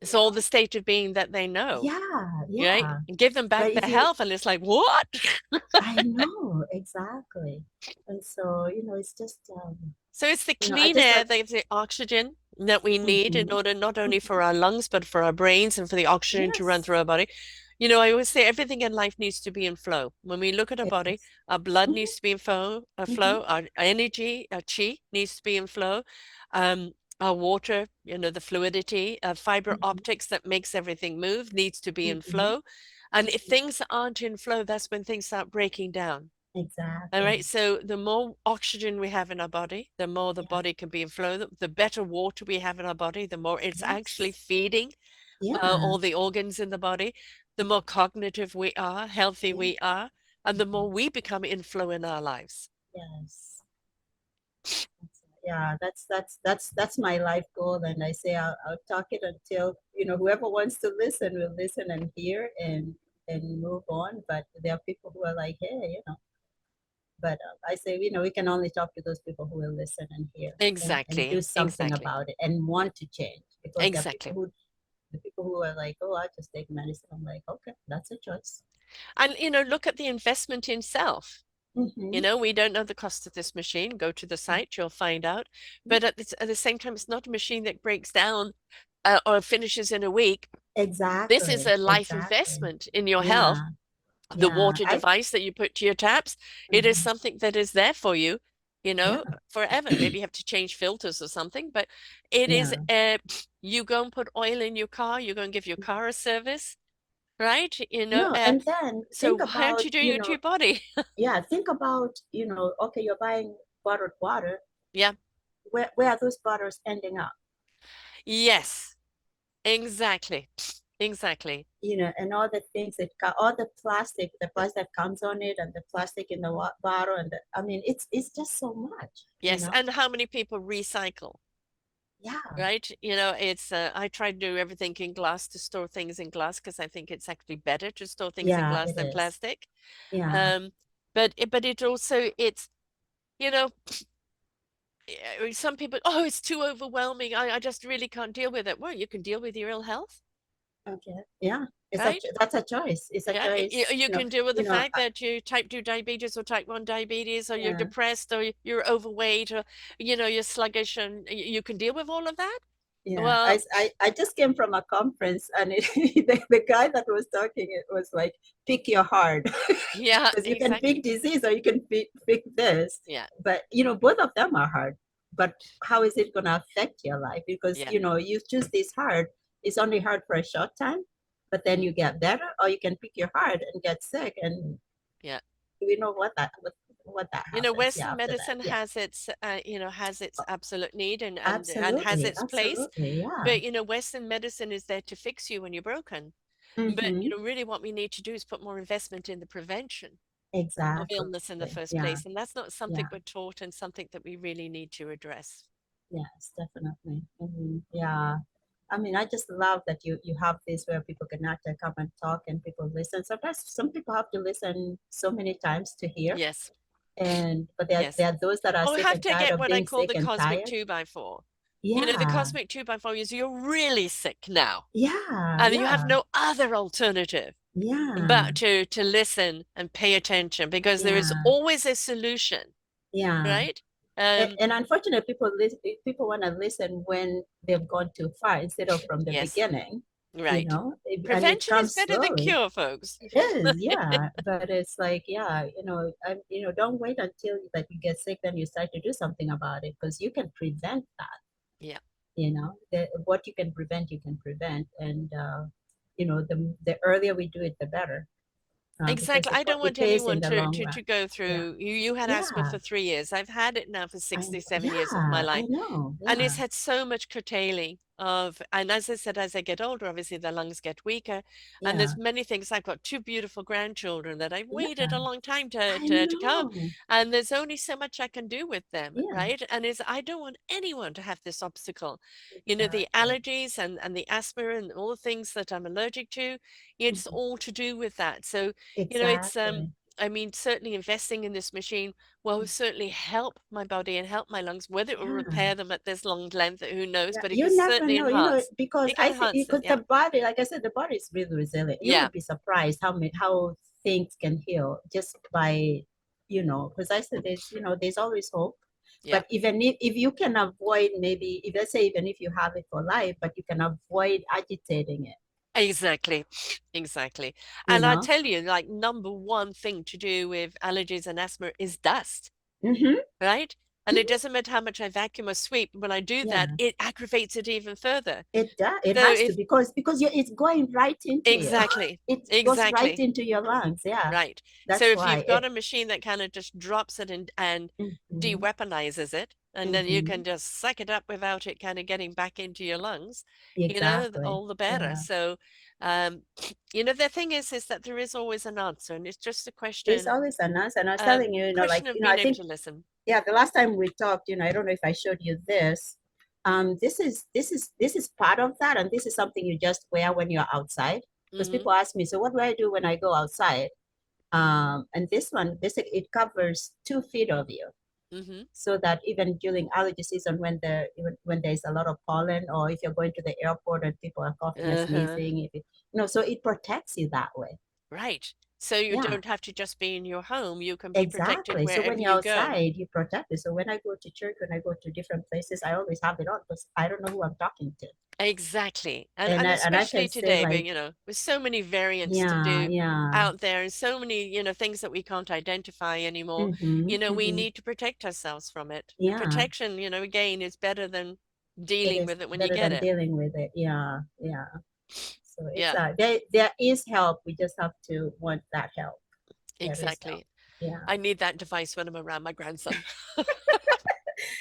It's You all know? the state of being that they know, Yeah, right? yeah. And give them But back if their you, health, and it's like, what? I know exactly, and so it's just So it's the I clean just air, like. the oxygen that we need in Hmm. order not only Hmm. for our lungs, but for our brains and for the oxygen to run Yes. through our body. I always say everything in life needs to be in flow. When we look at our body, Yes. our blood Mhm, needs to be in mhm, flow, our energy, our chi needs to be in flow. Our water, the fluidity, fiber mhm, optics that makes everything move needs to be in mhm, flow. And if mhm. things aren't in flow, that's when things start breaking down. All right. Exactly. So the more oxygen we have in our body, the more the Yeah. body can be in flow. The better water we have in our body, the more it's actually Yes. feeding Yeah. all the organs in the body, the more cognitive we are, healthy Yeah. we are, and the Mhm. more we become in flow in our lives. Yes. Yeah, that's my life goal, and I say I'll talk it until whoever wants to listen will listen and hear and move on. But there are people who are like, hey, but I say, we can only talk to those people who will listen and hear and do Exactly, something exactly, about it and want to change, because there are people exactly. who the people who are like, oh, I just take medicine. I'm like, okay, that's a choice. And, look at the investment in self. Mm-hmm. We don't know the cost of this machine. Go to the site, you'll find out. But at the same time, it's not a machine that breaks down or finishes in a week. This is Exactly, a life exactly. investment in your health. Yeah, The yeah. water device that you put to your taps, it is Mhm. something that is there for you, Yeah, forever. Maybe you have to change filters or something, but it is, yeah. you go and put oil in your car, you go and give your car a service, right? No, and then So think why aren't about, you doing it to your body? yeah, think about, okay, you're buying bottled water. Yeah. Where are those bottles ending up? Yes, exactly. Exactly. And all the things all the plastic that comes on it, and the plastic in the bottle, and I mean, it's just so much. Yes. And how many people recycle? Yeah, Right? It's I try to do everything in glass to store things in glass because I think it's actually better to store things in yeah, glass it than is. plastic. Yeah, Um, but it also you know some people, oh, it's too overwhelming. I just really can't deal with it. Well, you can deal with your ill health, okay, yeah. right? That's a choice. It's a Yeah, choice. you can deal with the You know, fact that you type 2 diabetes or type 1 diabetes, or you're yeah. depressed, or you're overweight, or you're sluggish, and you can deal with all of that. Yeah, Well, I just came from a conference, and the guy that was talking, it was like, pick your heart, yeah, because you can pick exactly. disease or you can pick this. Yeah, But both of them are hard. But how is it going to affect your life? Because yeah. you choose this hard. It's only hard for a short time, but then Mm, you get better, or you can pick your heart and get sick, and yeah. we know what that happens. Yeah, Western after that. medicine Yeah, has its absolute need and has absolutely, its place. absolutely. Yeah. But Western medicine is there to fix you when you're broken. But Mm-hmm. really what we need to do is put more investment in the prevention of Exactly. illness in the first Yeah. place. And that's not something Yeah. we're taught and something that we really need to address. Yes, definitely. Yeah. I mean, I just love that you have this where people can actually come and talk and people listen. Sometimes some people have to listen so many times to hear, Yes, and but there yes. there are those that are Or we sick have and to tired get of what I being call sick the and cosmic tired. 2 by 4. The Yeah. cosmic 2 by 4 is you're really sick now, Yeah. and you have Yeah. no other alternative Yeah. but to listen and pay attention, because there is Yeah. always a solution, Yeah. right? And, Um, and unfortunately, people want to listen when they've gone too far instead of from the yes, beginning, right. and it Prevention is comes better than slowly. cure, folks. It is, yeah. But it's like, yeah, don't wait until that you get sick, then you start to do something about it, because you can prevent that. Yeah, What you can prevent, and the earlier we do it, the better, because exactly. I don't it want pays in anyone the to long to run. to go Yeah, through. You had asthma yeah. for 3 years. I've had it now for I know. 67 years of my Yeah, life. I know. And Yeah, it's had so much curtailing and as I said, as I get older, obviously the lungs get weaker. And yeah, there's many things. I've got two beautiful grandchildren that I've waited yeah. a long time to, I to, to come. know. And there's only so much I can do with them, Yeah, right? And I don't want anyone to have this obstacle. The exactly. allergies and the asthma and all the things that I'm allergic to, it's Mhm. all to do with that. So, it's Exactly. I mean, certainly investing in this machine will certainly help my body and help my lungs. Whether it will Yeah. repair them at this long length, who knows? Yeah, But it can you never certainly know, enhance. because It can I think, enhance it. because Yeah. the body, like I said, the body is really resilient. You Yeah. would be surprised how things can heal just by, because I said there's always hope. Yeah. But even if you can avoid, maybe if let's say even if you have it for life, but you can avoid agitating it, Exactly. Exactly. you And I know? tell you, like, number one thing to do with allergies and asthma is dust, Mm-hmm. right? And it Mm-hmm. doesn't matter how much I vacuum or sweep, when I do that, Yeah. it aggravates it even further. It does. It So has to if because it's going right into you. exactly, It goes right exactly. into your lungs. Yeah, Right. So that's if why you've got it. a machine that kind of just drops it and Mm-hmm. de-weaponizes it, and then you Mm-hmm. can just suck it up without it kind of getting back into your lungs, Exactly. all the better. Yeah. So, um, the thing is that there is always an answer, and it's just a There's always an answer. And I was telling you, question like, of I being able think, to listen. yeah, the last time we talked, I don't know if I showed you this. This is part of that, and this is something you just wear when you're outside. Because Mm-hmm. people ask me, so what do I do when I go outside? And this one, basically, it covers 2 feet of you, Mm-hmm. so that even during allergy season, when there's a lot of pollen, or if you're going to the airport and people are coughing and Uh-huh. sneezing, so it protects you that way. Right. So you Yeah. don't have to just be in your home. You can be protected Exactly. So when wherever you're you go. outside, you protect it. So when I go to church, when I go to different places, I always have it on because I don't know who I'm talking to. Exactly. And And and I can especially say today, but like, with so many variants to yeah, do yeah, out there and so many, things that we can't identify anymore, mm-hmm, we mm-hmm, need to protect ourselves from it. And yeah. protection, again, is better than It dealing is with it when you better get than it. dealing with it. Yeah, yeah. So it's Yeah, there is help. We just have to want that help. There is help. exactly. Yeah. I need that device when I'm around my grandson.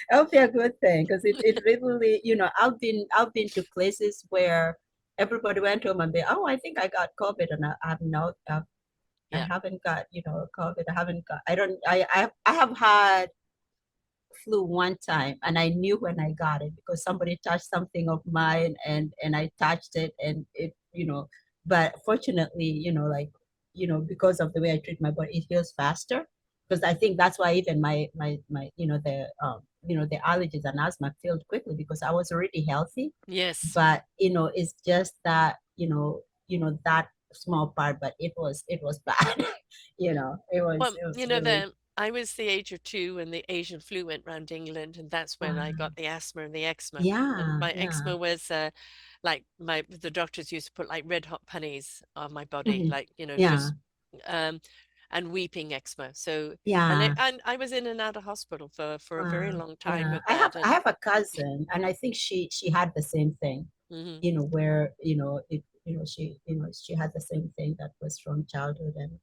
That'll be a good thing because it really, I've been to places where everybody went home and they, oh, I think I got COVID, and I have no, I Yeah. haven't got, COVID. I haven't got, I don't, I have had flu one time, and I knew when I got it because somebody touched something of mine, and I touched it, and it, but fortunately, because of the way I treat my body, it heals faster. Because I think that's why even my the allergies and asthma healed quickly because I was already healthy. Yes. But it's just that that small part, but it was bad. it was Well, it was really. I was the age of 2 when the Asian flu went round England, and that's when I Wow. got the asthma and the eczema. And Yeah, my yeah. eczema was like the doctors used to put like red hot pennies on my body, Mhm. like, Yeah, just um and weeping eczema. So yeah. and I was in and out of hospital for a very Wow. long time Yeah. with I have that. I And have a cousin, and I think she had the same thing. mhm. Where she had the same thing that was from childhood, and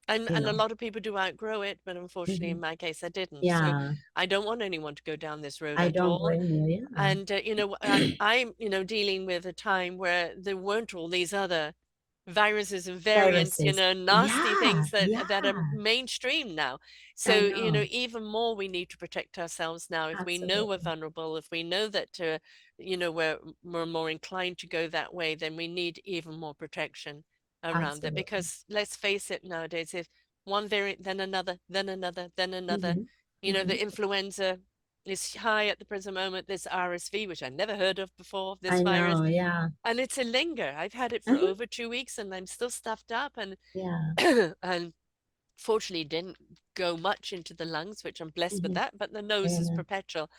And a lot of people do outgrow it, but unfortunately in mhm. my case I didn't. So Yeah. I don't want anyone to go down this road I at don't all. blame you. Yeah. And I'm dealing with a time where there weren't all these other viruses and variants, Viruses. nasty Yeah, things that are yeah. mainstream now. I So, know. even more we need to protect ourselves now. If we know we're Absolutely. vulnerable, if we know that we're more inclined to go that way, then we need even more protection around it. Absolutely. Because let's face it, nowadays, if one variant, then another, then another, then another, Mm-hmm. Mm-hmm. the influenza is high at the present moment. This RSV, which I never heard of before, this I virus, know. Yeah. and it's a linger. I've had it for Mm-hmm. over 2 weeks and I'm still stuffed up, and Yeah. and fortunately didn't go much into the lungs, which I'm blessed with Mm-hmm. that, but the nose is Yeah. perpetual.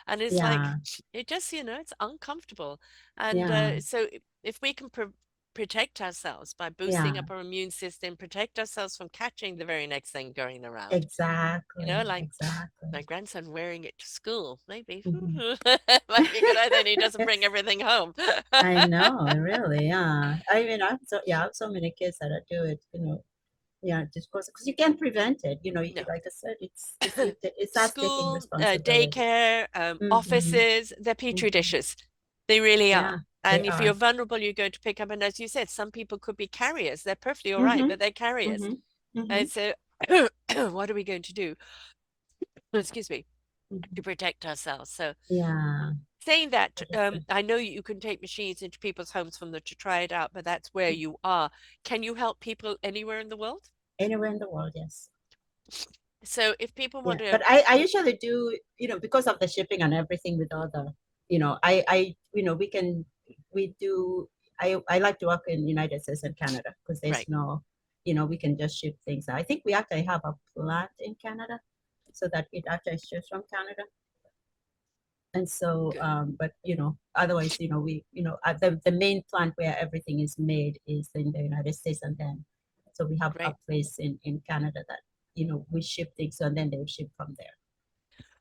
And it's like, Yeah. it just, it's uncomfortable. And Yeah. so if we can protect ourselves by boosting Yeah. up our immune system, protect ourselves from catching the very next thing going around, Exactly. like Exactly. my grandson wearing it to school, maybe. Mm-hmm. Might be a good idea, and he doesn't bring everything home. I know, really, yeah. I mean, I have so many kids that I do it, yeah, just because you can't prevent it. No. Like I said, it's us taking School, responsibility. daycare, Mm-hmm. offices, they're petri Mm-hmm. dishes. They really are. Yeah, they And if you're are. vulnerable, you're going to pick up. And as you said, some people could be carriers. They're perfectly all right, Mm-hmm. but they're carriers. Mm-hmm. Mm-hmm. And so, what are we going to do? Excuse me, Mm-hmm. to protect ourselves. So, Yeah, saying that, that is good. I know you can take machines into people's homes from them to try it out, but that's where you are. Can you help people anywhere in the world? Anywhere in the world, yes. So, if people Yeah, want to, but I usually do, because of the shipping and everything with all the, we do, I like to work in United States and Canada because there's right. no, we can just ship things. I think we actually have a plant in Canada so that it actually ships from Canada. And so, Good. but otherwise, the main plant where everything is made is in the United States, and then so we have a Great. place in Canada that we ship things, and then they would ship from there.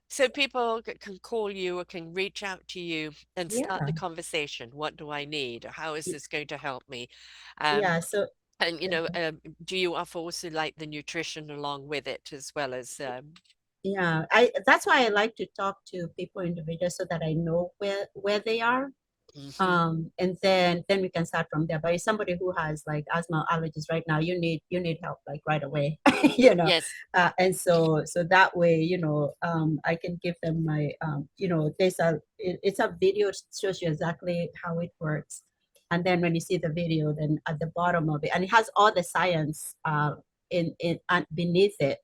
So people can call you or can reach out to you and start Yeah, the conversation. What do I need? How is y- this going to help me? Um, yeah. So and do you offer also like the nutrition along with it as well as yeah, I that's why I like to talk to people individually so that I know where they are. mhm. And then we can start from there. But if somebody who has like asthma allergies right now, you need help like right away. you know Yes, and so that way, I can give them my it's a video, it shows you exactly how it works. And then when you see the video, then at the bottom of it, and it has all the science in beneath it,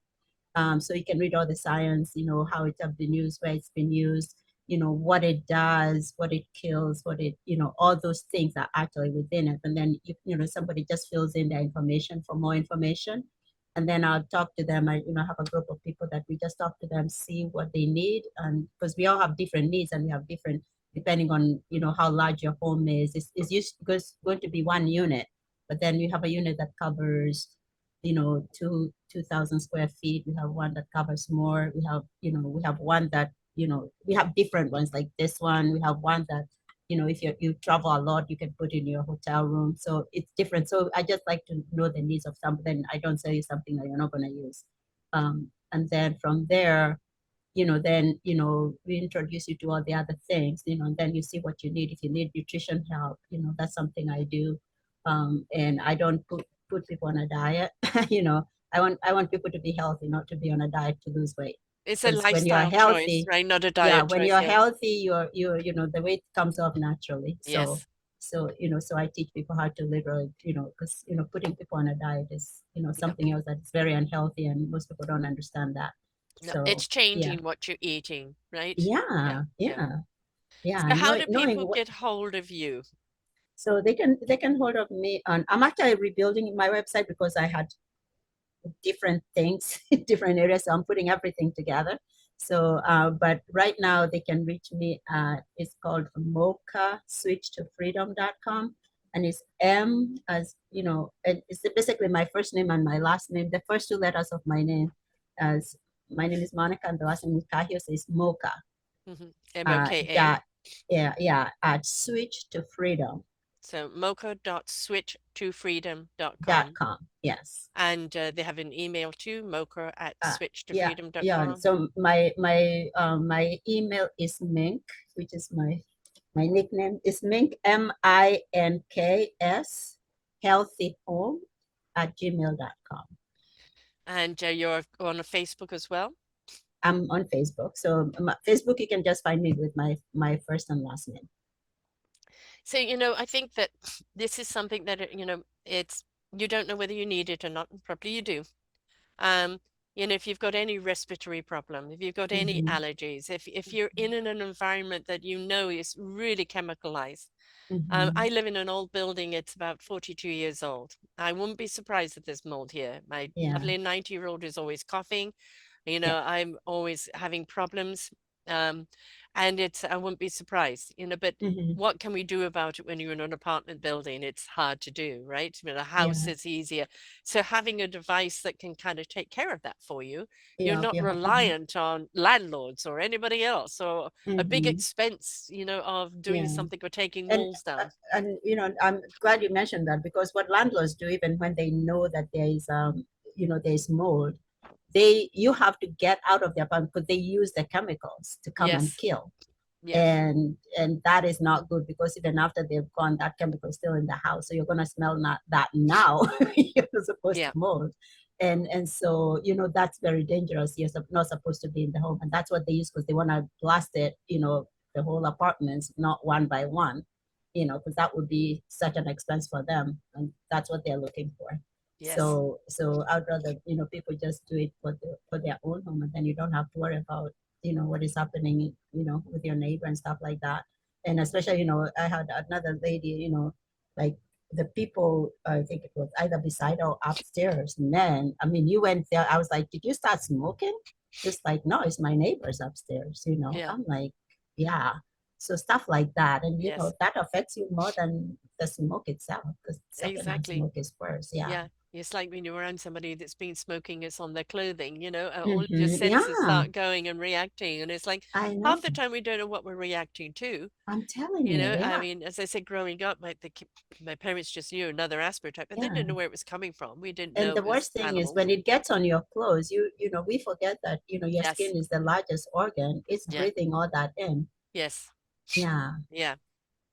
so you can read all the science, how it has been used, where it's been used, what it does, what it kills, what it, all those things are actually within it. And then, somebody just fills in their information for more information. And then I'll talk to them. I have a group of people that we just talk to them, see what they need. And because we all have different needs and we have different, depending on, how large your home is, it's going to be one unit. But then you have a unit that covers 2,000 square feet. We have one that covers more. We have one that, we have different ones like this one. We have one that, if you travel a lot, you can put in your hotel room. So it's different. So I just like to know the needs of something. I don't sell you something that you're not going to use. And then from there, then, we introduce you to all the other things, and then you see what you need. If you need nutrition help, that's something I do. And I don't put people on a diet. I want people to be healthy, not to be on a diet to lose weight. it's a Because when you're lifestyle choice, healthy, right? Not a yeah, diet when choice. you're Yeah. healthy, the weight comes off naturally. So Yes. so I teach people how to liberate, because putting people on a diet is, Yep. something else that's very unhealthy, and most people don't understand that. No, So it's yeah. changing what you're eating, right? Yeah. Yeah, Yeah. yeah, yeah. So how do Knowing people what, get hold of you? so they can hold of me on. I'm actually rebuilding my website because I had different things in different areas. So I'm putting everything together. So, but right now they can reach me. It's called mocha switch to freedom.com. And it's M, as and it's basically my first name and my last name, the first two letters of my name. As my name is Monica and the last name is Kahio, so it's mocha. MOKA. Dot, yeah, at switch to freedom So mocha.switch2freedom.com. .com. Yes. And they have an email too, mocha at Yeah, yeah. switchtofreedom.com. So my email is Mink, which is my nickname is Mink, MINKS, healthy home at gmail.com. And you're on Facebook as well. I'm on Facebook. So Facebook, you can just find me with my first and last name. So, I think that this is something that, it's, you don't know whether you need it or not. Probably you do. Um, if you've got any respiratory problem, if you've got any Mm-hmm. allergies, if you're in an environment that you know is really chemicalized. Mm-hmm. I live in an old building. It's about 42 years old. I wouldn't be surprised if there's mold here. My Yeah. lovely 90-year-old is always coughing. Yeah. I'm always having problems. Um, and I wouldn't be surprised, but Mm-hmm. what can we do about it when you're in an apartment building? It's hard to do, right? I mean, a house Yeah. is easier. So having a device that can kind of take care of that for you, you're Yeah. not Yeah. Mm-hmm. reliant on landlords or anybody else or a big Mm-hmm. expense, of doing Yeah. something or taking and walls down. I'm glad you mentioned that, because what landlords do, even when they know that there is mold, you have to get out of the apartment because they use the chemicals to come and Yes. kill. Yeah. And that is not good, because even after they've gone, that chemical is still in the house, so you're going to smell not that now. You're supposed to Yeah. mold. And so that's very dangerous. You're not supposed to be in the home, and that's what they use, because they want to blast it, the whole apartments, not one by one, because that would be such an expense for them, and that's what they're looking for. Yes. So I'd rather people just do it for their own home, and then you don't have to worry about what is happening with your neighbor and stuff like that. And especially, I had another lady, like, the people, I think it was either beside or upstairs, man, I mean, you went there, I was like, did you start smoking? Just like, no, it's my neighbors upstairs. Yeah. I'm like, Yeah. So stuff like that. And, Yes, that affects you more than the smoke itself, because secondhand exactly. smoke is worse. Yeah. Yeah. It's like when you're around somebody that's been smoking, it's on their clothing, all of your senses Yeah. start going and reacting. And it's like I half know. the time we don't know what we're reacting to. I'm telling you. I Yeah. mean, as I said, growing up, my parents just knew another asper type, but they didn't Yeah. know where it was coming from. We didn't And know the it was worst thing is animals. when it gets on your clothes, we forget that, your Yes. skin is the largest organ. It's Yeah. breathing all that in. Yes. Yeah. Yeah.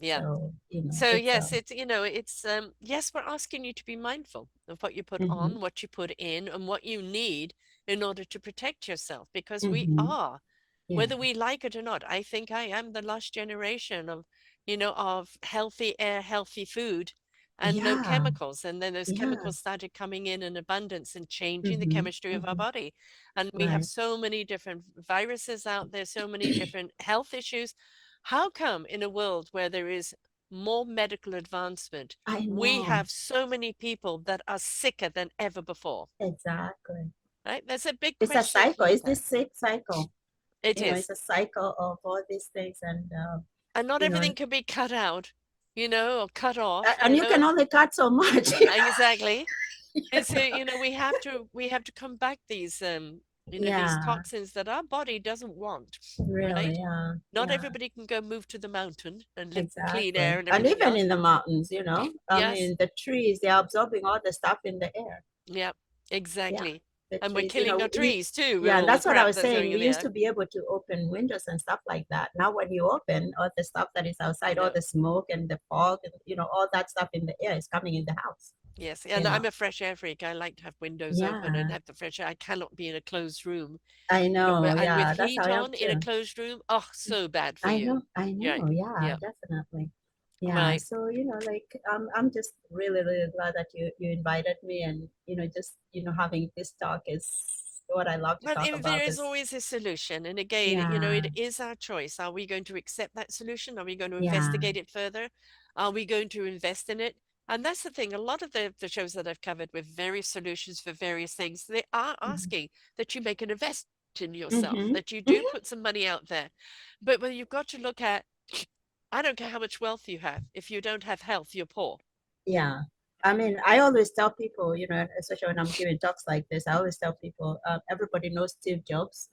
Yeah. So, So it's yes, yes, we're asking you to be mindful of what you put hmm on, what you put in, and what you need in order to protect yourself, because we hmm are, yeah. whether we like it or not. I think I am the last generation of healthy air, healthy food, and no Yeah. chemicals. And then those Yeah. chemicals started coming in abundance and changing the hmm chemistry of our hmm body. And we have Right. so many different viruses out there, so many different health issues. How come in a world where there is more medical advancement, I we know. have so many people that are sicker than ever before? Exactly. Right? That's a big It's a question to cycle. It's look this at. sick cycle. It It's is. a cycle of all these things, and And not you know, everything can be cut out, or cut off, and you can only cut so much. Exactly. And so, we have to combat these Yeah. toxins that our body doesn't want, Really. right? Yeah. Not Yeah. everybody can go move to the mountain and live in clean Exactly. air and And everything even else. in the mountains, I Yes. mean, the trees, they're absorbing all the stuff in the air. Yeah, Yeah. exactly. The And we're trees, killing our trees too with yeah, and all the that's what I crap was that's saying. going We in the used air. to be able to open windows and stuff like that. Now, when you open all the stuff that is outside, all No. the smoke and the fog, and, all that stuff in the air is coming in the house, Yes. you And know. I'm a fresh air freak. I like to have windows open and Yeah, have the fresh air. I cannot be in a closed room. I know. And with Yeah, that's how heat I am on in a too. closed room, oh, so bad for I you. know, I Yeah. know. Yeah, Yeah. definitely. Yeah. Right. So, like, I'm just really, really glad that you invited me, and, just, having this talk is what I love to But talk there about, is because, always a solution. And again, yeah, it is our choice. Are we going to accept that solution? Are we going to yeah, investigate it further? Are we going to invest in it? And that's the thing. A lot of the shows that I've covered with various solutions for various things, they are mm-hmm, asking that you make an investment in yourself, mm-hmm, that you do mm-hmm, put some money out there. But when you've got to look at, I don't care how much wealth you have. If you don't have health, you're poor. yeah. I mean, I always tell people, especially when I'm giving talks like this, I always tell people, everybody knows Steve Jobs.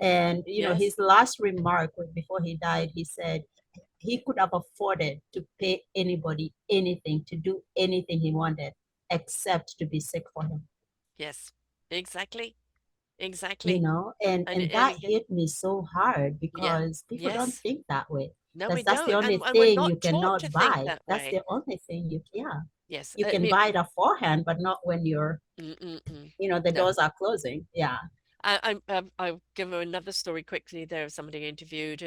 And, his Yes. last remark before he died, he said he could have afforded to pay anybody anything, to do anything he wanted, except to be sick for him. Yes. Exactly. Exactly. And And that again, hit me so hard, yeah. because people don't Yes. think that way. No, we Because that's the don't. only And we're thing you not taught to cannot think buy. that That's way. the only thing yeah. Yes. You I can mean, buy it beforehand, but not when mm-mm-mm. the No. doors are closing. Yeah. I'll give her another story quickly there of somebody interviewed.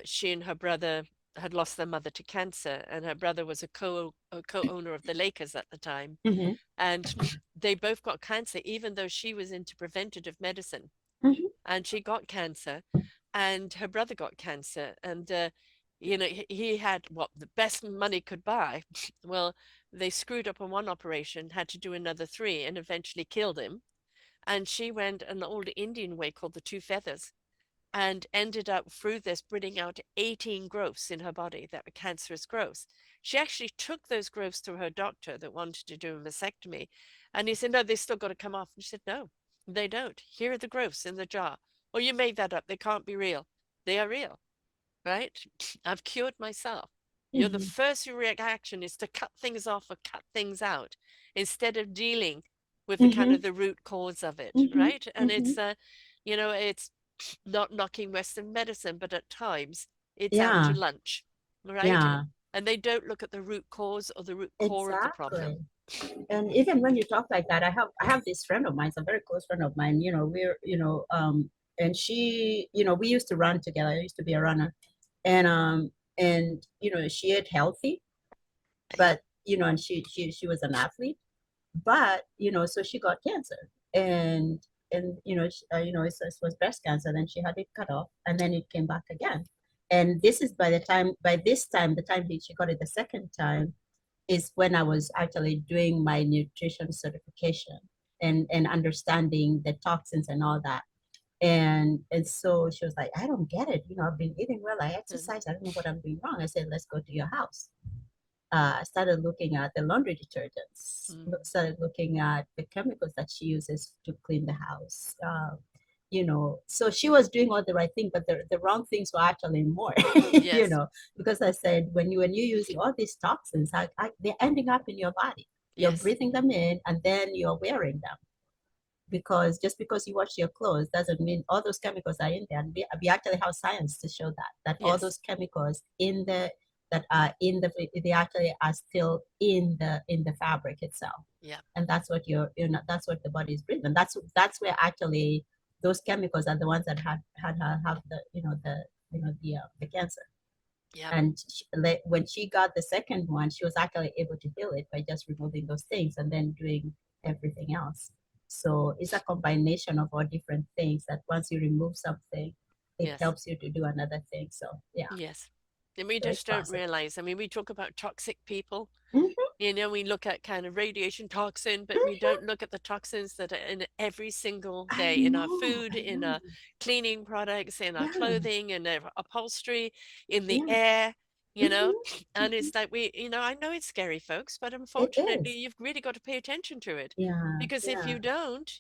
She and her brother had lost their mother to cancer, and her brother was a co-owner of the Lakers at the time. hmm And they both got cancer, even though she was into preventative medicine. hmm And she got cancer, and her brother got cancer. And he had what the best money could buy. Well, they screwed up on one operation, had to do another three, and eventually killed him. And she went an old Indian way called the two feathers, and ended up through this bringing out 18 growths in her body that were cancerous growths. She actually took those growths to her doctor that wanted to do a mastectomy. And he said, no, they still got to come off. And she said, no, they don't. Here are the growths in the jar. Oh, you made that up. They can't be real. They are real, right? I've cured myself. The hmm first reaction is to cut things off or cut things out instead of dealing with the kind hmm of the root cause of it, hmm right? And hmm it's not knocking Western medicine, but at times it's out to Yeah. lunch, right? Yeah. And they don't look at the root cause or the root core of the Exactly. problem. And even when you talk like that, I have this friend of mine, it's a very close friend of mine. And she, we used to run together. I used to be a runner, and she ate healthy, but and she was an athlete, but so she got cancer, and it was breast cancer. Then she had it cut off, and then it came back again. And this is by this time, the time that she got it the second time, is when I was actually doing my nutrition certification, and understanding the toxins and all that. And so she was like, I don't get it. I've been eating well. I Mhm. exercise. I don't know what I'm doing wrong. I said, let's go to your house. I started looking at the laundry detergents, Mm. started looking at the chemicals that she uses to clean the house. So she was doing all the right thing, but the wrong things were actually more, Yes. because I said, when you're using all these toxins, they're ending up in your body. You're Yes. breathing them in and then you're wearing them, because just because you wash your clothes doesn't mean all those chemicals are in there. And we actually have science to show that all Yes. those chemicals in the that are in the they actually are still in the fabric itself. Yeah. And that's what that's what the body is breathing. That's where actually those chemicals are the ones that have the the cancer. Yeah. And when she got the second one, she was actually able to heal it by just removing those things and then doing everything else. So it's a combination of all different things that once you remove something, it Yes. helps you to do another thing. So yeah, Yes. And we so it's just don't possible. realize. I mean, we talk about toxic people. Mm-hmm, We look at kind of radiation toxin, but we mm-hmm. don't look at the toxins that are in every single I day in our know, food, I in know. our cleaning products, in our Yeah, clothing, in our upholstery, in the yeah. air, you know. Mm-hmm, And mm-hmm. it's like I know it's scary, folks, but It unfortunately, is. you've really got to pay attention to it Yeah, because if yeah. you don't,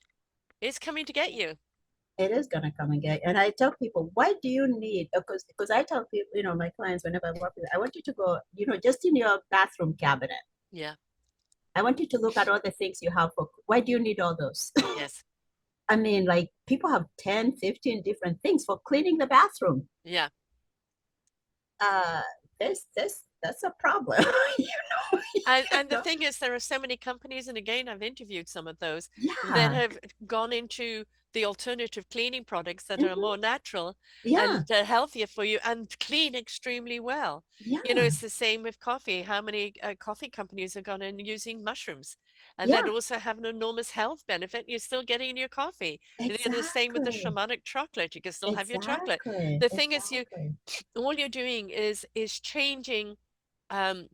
it's coming to get you. It is gonna come again. And I tell people, why do you need? Because I tell people, my clients, whenever I work with, I want you to go, just in your bathroom cabinet. Yeah. I want you to look at all the things you have for. Why do you need all those? Yes. I mean, like people have 10, 15 different things for cleaning the bathroom. Yeah. Uh, that's a problem. you you And the know? thing is, there are so many companies, and again, I've interviewed some of those that Yeah. have gone into the alternative cleaning products that are Hmm. more natural Yeah. and healthier for you and clean extremely well. Yeah. It's the same with coffee. How many coffee companies have gone in using mushrooms and that Yeah. also have an enormous health benefit? You're still getting your coffee. The same with the Exactly. shamanic chocolate. You can still have your chocolate. Exactly. The thing is, Exactly. all you're doing is changing um,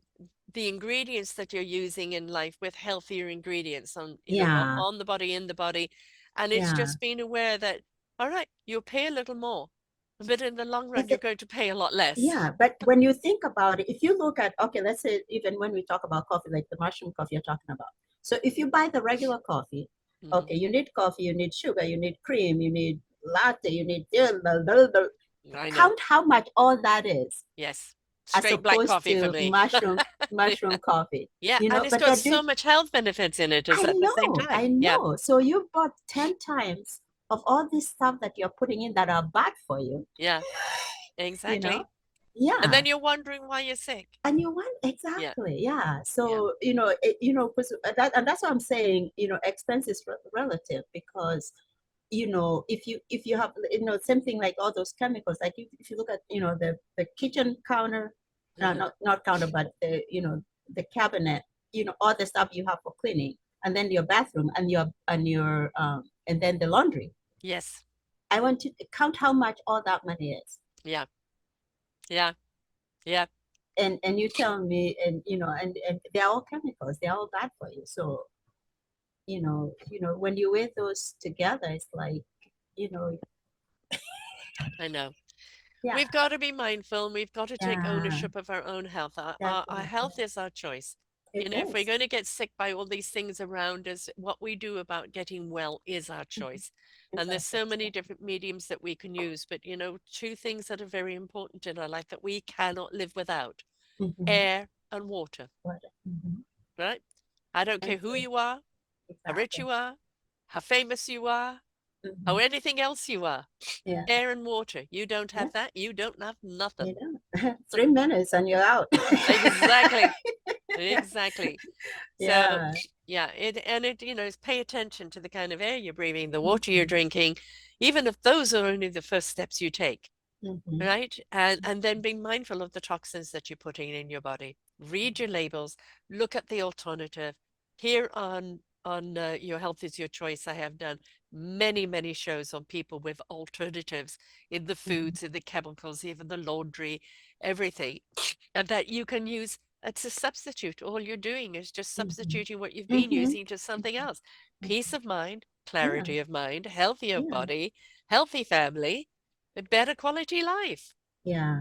the ingredients that you're using in life with healthier ingredients Yeah. on the body, in the body. And it's Yeah. just being aware that, all right, you'll pay a little more, but in the long run, But you're going to pay a lot less. yeah, but when you think about it, if you look at, okay, let's say even when we talk about coffee, like the mushroom coffee you're talking about. So if you buy the regular coffee, Hmm. okay, you need coffee, you need sugar, you need cream, you need latte, you need I know. count how much all that is, Yes. as Straight black opposed coffee for to me. mushroom coffee. Yeah. And it's But got they're doing. so much health benefits in it as I at the same know, time. I Yeah. know. So you bought 10 times of all this stuff that you're putting in that are bad for you, Yeah. you know? Exactly. And Yeah. then you're wondering why you're sick. And you want Yeah. exactly, yeah. Yeah. So because that's what I'm saying. Expense is relative, because if you have same thing like all those chemicals. Like if you look at the kitchen counter, Uh-huh. not counter, but the cabinet, all the stuff you have for cleaning, and then your bathroom and then the laundry. Yes. I want to count how much all that money is, Yeah. Yeah. Yeah. and you tell me, and they're all chemicals, they're all bad for you. So when you weigh those together, it's like, you know I know. yeah, We've got to be mindful and we've got to take yeah, ownership of our own health. Our definitely. health is our choice. It If we're is. going to get sick by all these things around us, what we do about getting well is our Mhm. choice. It's And our there's so choice. many different mediums that we can use. But, two things that are very important in our life that we cannot live without: Yeah. Hmm. air and water, Hmm. right? I don't care who Exactly. you are, how rich Exactly. you are, how famous you are, how Hmm. anything else you are. Yeah. Air and water. You don't Yeah. have that, you don't have nothing. You 3 minutes and you're out. Exactly. Exactly. So, Yeah. yeah, is pay attention to the kind of air you're breathing, the water you're Hmm. drinking, even if those are only the first steps you take, Hmm. right? And then being mindful of the toxins that you're putting in your body. Read your labels, look at the alternative. Here on Your Health is Your Choice, I have done many, many shows on people with alternatives in the Hmm. foods, in the chemicals, even the laundry, everything, and that you can use. It's a substitute. All you're doing is just Hmm. substituting what you've been Hmm. using to something else. Peace of mind, Yeah. clarity of mind, healthy of Yeah. body, healthy family, a better quality life. Yeah,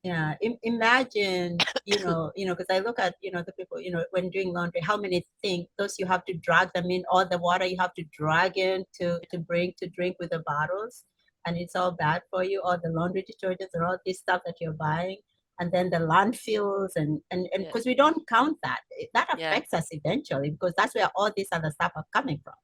yeah. Imagine, because I look at, the people, when doing laundry, how many things those you have to drag them in, all the water you have to drag in to bring to drink with the bottles, and it's all bad for you. All the laundry detergents and all this stuff that you're buying, and then the landfills and Yeah. because we don't count that, that Yeah. affects us eventually because that's where all this other stuff are coming from.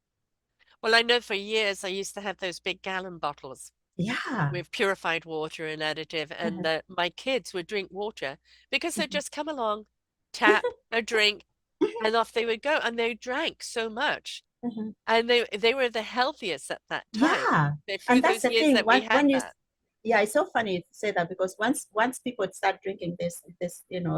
Well, I know for years I used to have those big gallon bottles Yeah. with purified water and additive, and Uh-huh, my kids would drink water because they'd mhm, just come along, tap, a drink, and off they would go. And they drank so much, mhm. and they were the healthiest at that time. Yeah, But through and that's those the years thing. that we When had you, that, yeah, it's so funny to say that because once people start drinking this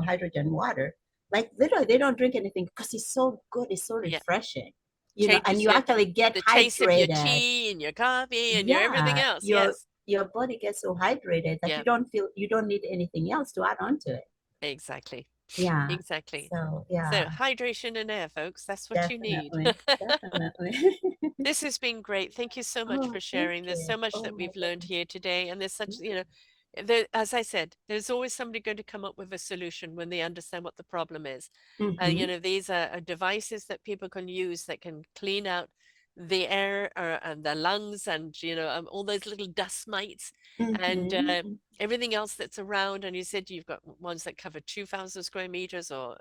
hydrogen water, like literally they don't drink anything because it's so good, it's so yeah, refreshing, and changes you your actually get the taste of your hydrated. tea and your coffee and your everything Yeah, else. your Yes. your body gets so hydrated that Yeah, you don't need anything else to add on to it. exactly. Yeah, Exactly. so So yeah, hydration and air, folks, that's what you need. definitely, definitely. This has been great. Thank you so much Oh, for thank sharing. There's you. so much Oh that my we've learned goodness. here today, and there's such, Yeah. there, as I said, there's always somebody going to come up with a solution when they understand what the problem is. Mm-hmm. These are devices that people can use that can clean out the air and the lungs and, all those little dust mites and Mm-hmm. everything else that's around. And you said you've got ones that cover 2,000 square meters or,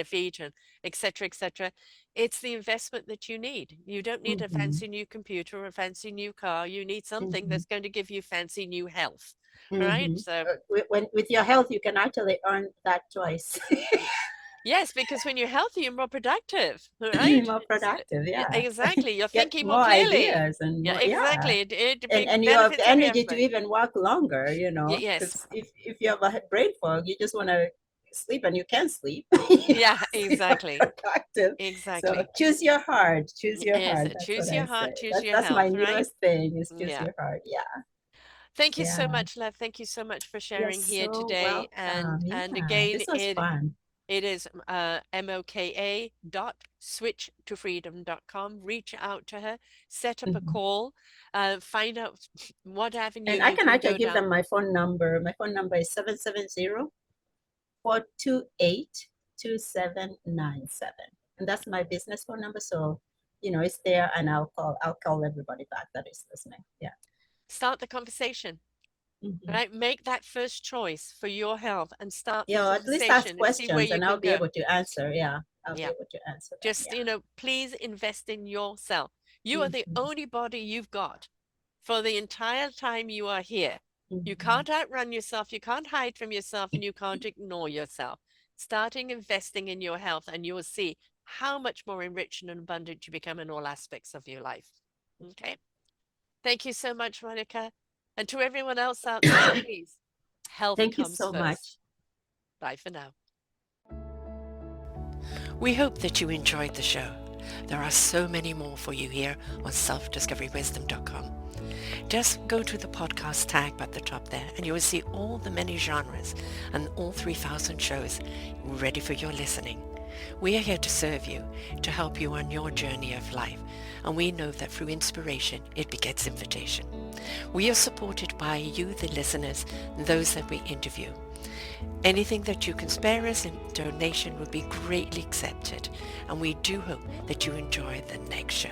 feet and et cetera, et cetera. It's the investment that you need. You don't need a Mm-hmm. fancy new computer or a fancy new car. You need something Mm-hmm. that's going to give you fancy new health. All right. Mm-hmm. So, With your health, you can actually earn that twice. yes, because when you're healthy, you're more productive. All right. More productive, Yeah, yeah. exactly. You're Get thinking more more clearly. ideas and Yeah, more, yeah. exactly. It And you have benefits the every energy to aspect. even work longer, Yes. because if you have a brain fog, you just want to sleep and you can sleep. You Yeah, you're not exactly. productive. So Exactly. choose your heart. Choose your Yes. heart. That's what Choose I your say. heart, choose That's your that's my health, right? newest thing is choose Yeah. your heart. Yeah. Thank you so Yeah. much, love. Thank you so much for You're sharing here so today. welcome. And Yeah. again, This was fun. it is MOKA dot switch to freedom.com. Reach out to her, set up a Mhm. call, find out what avenue And I you can can actually go give them down. my phone number. My phone number is 770-428-2797. And that's my business phone number. So, it's there and I'll call everybody back that is listening. Yeah. Start the conversation, Hmm. right? Make that first choice for your health and start the Yeah, at least ask conversation and see where questions you and I'll can be go. able to answer. Yeah. I'll be Yeah. able to answer them. Just, Yeah. please invest in yourself. You are the Hmm. only body you've got for the entire time you are here. You Hmm. can't outrun yourself, you can't hide from yourself, and you can't ignore yourself. Starting investing in your health, and you will see how much more enriched and abundant you become in all aspects of your life. Okay. Thank you so much, Monica. And to everyone else out there, please, health Thank you comes so first. much. Bye for now. We hope that you enjoyed the show. There are so many more for you here on selfdiscoverywisdom.com. Just go to the podcast tab at the top there and you will see all the many genres and all 3,000 shows ready for your listening. We are here to serve you, to help you on your journey of life, and we know that through inspiration it begets invitation. We are supported by you, the listeners, and those that we interview. Anything that you can spare us in donation would be greatly accepted, and we do hope that you enjoy the next show.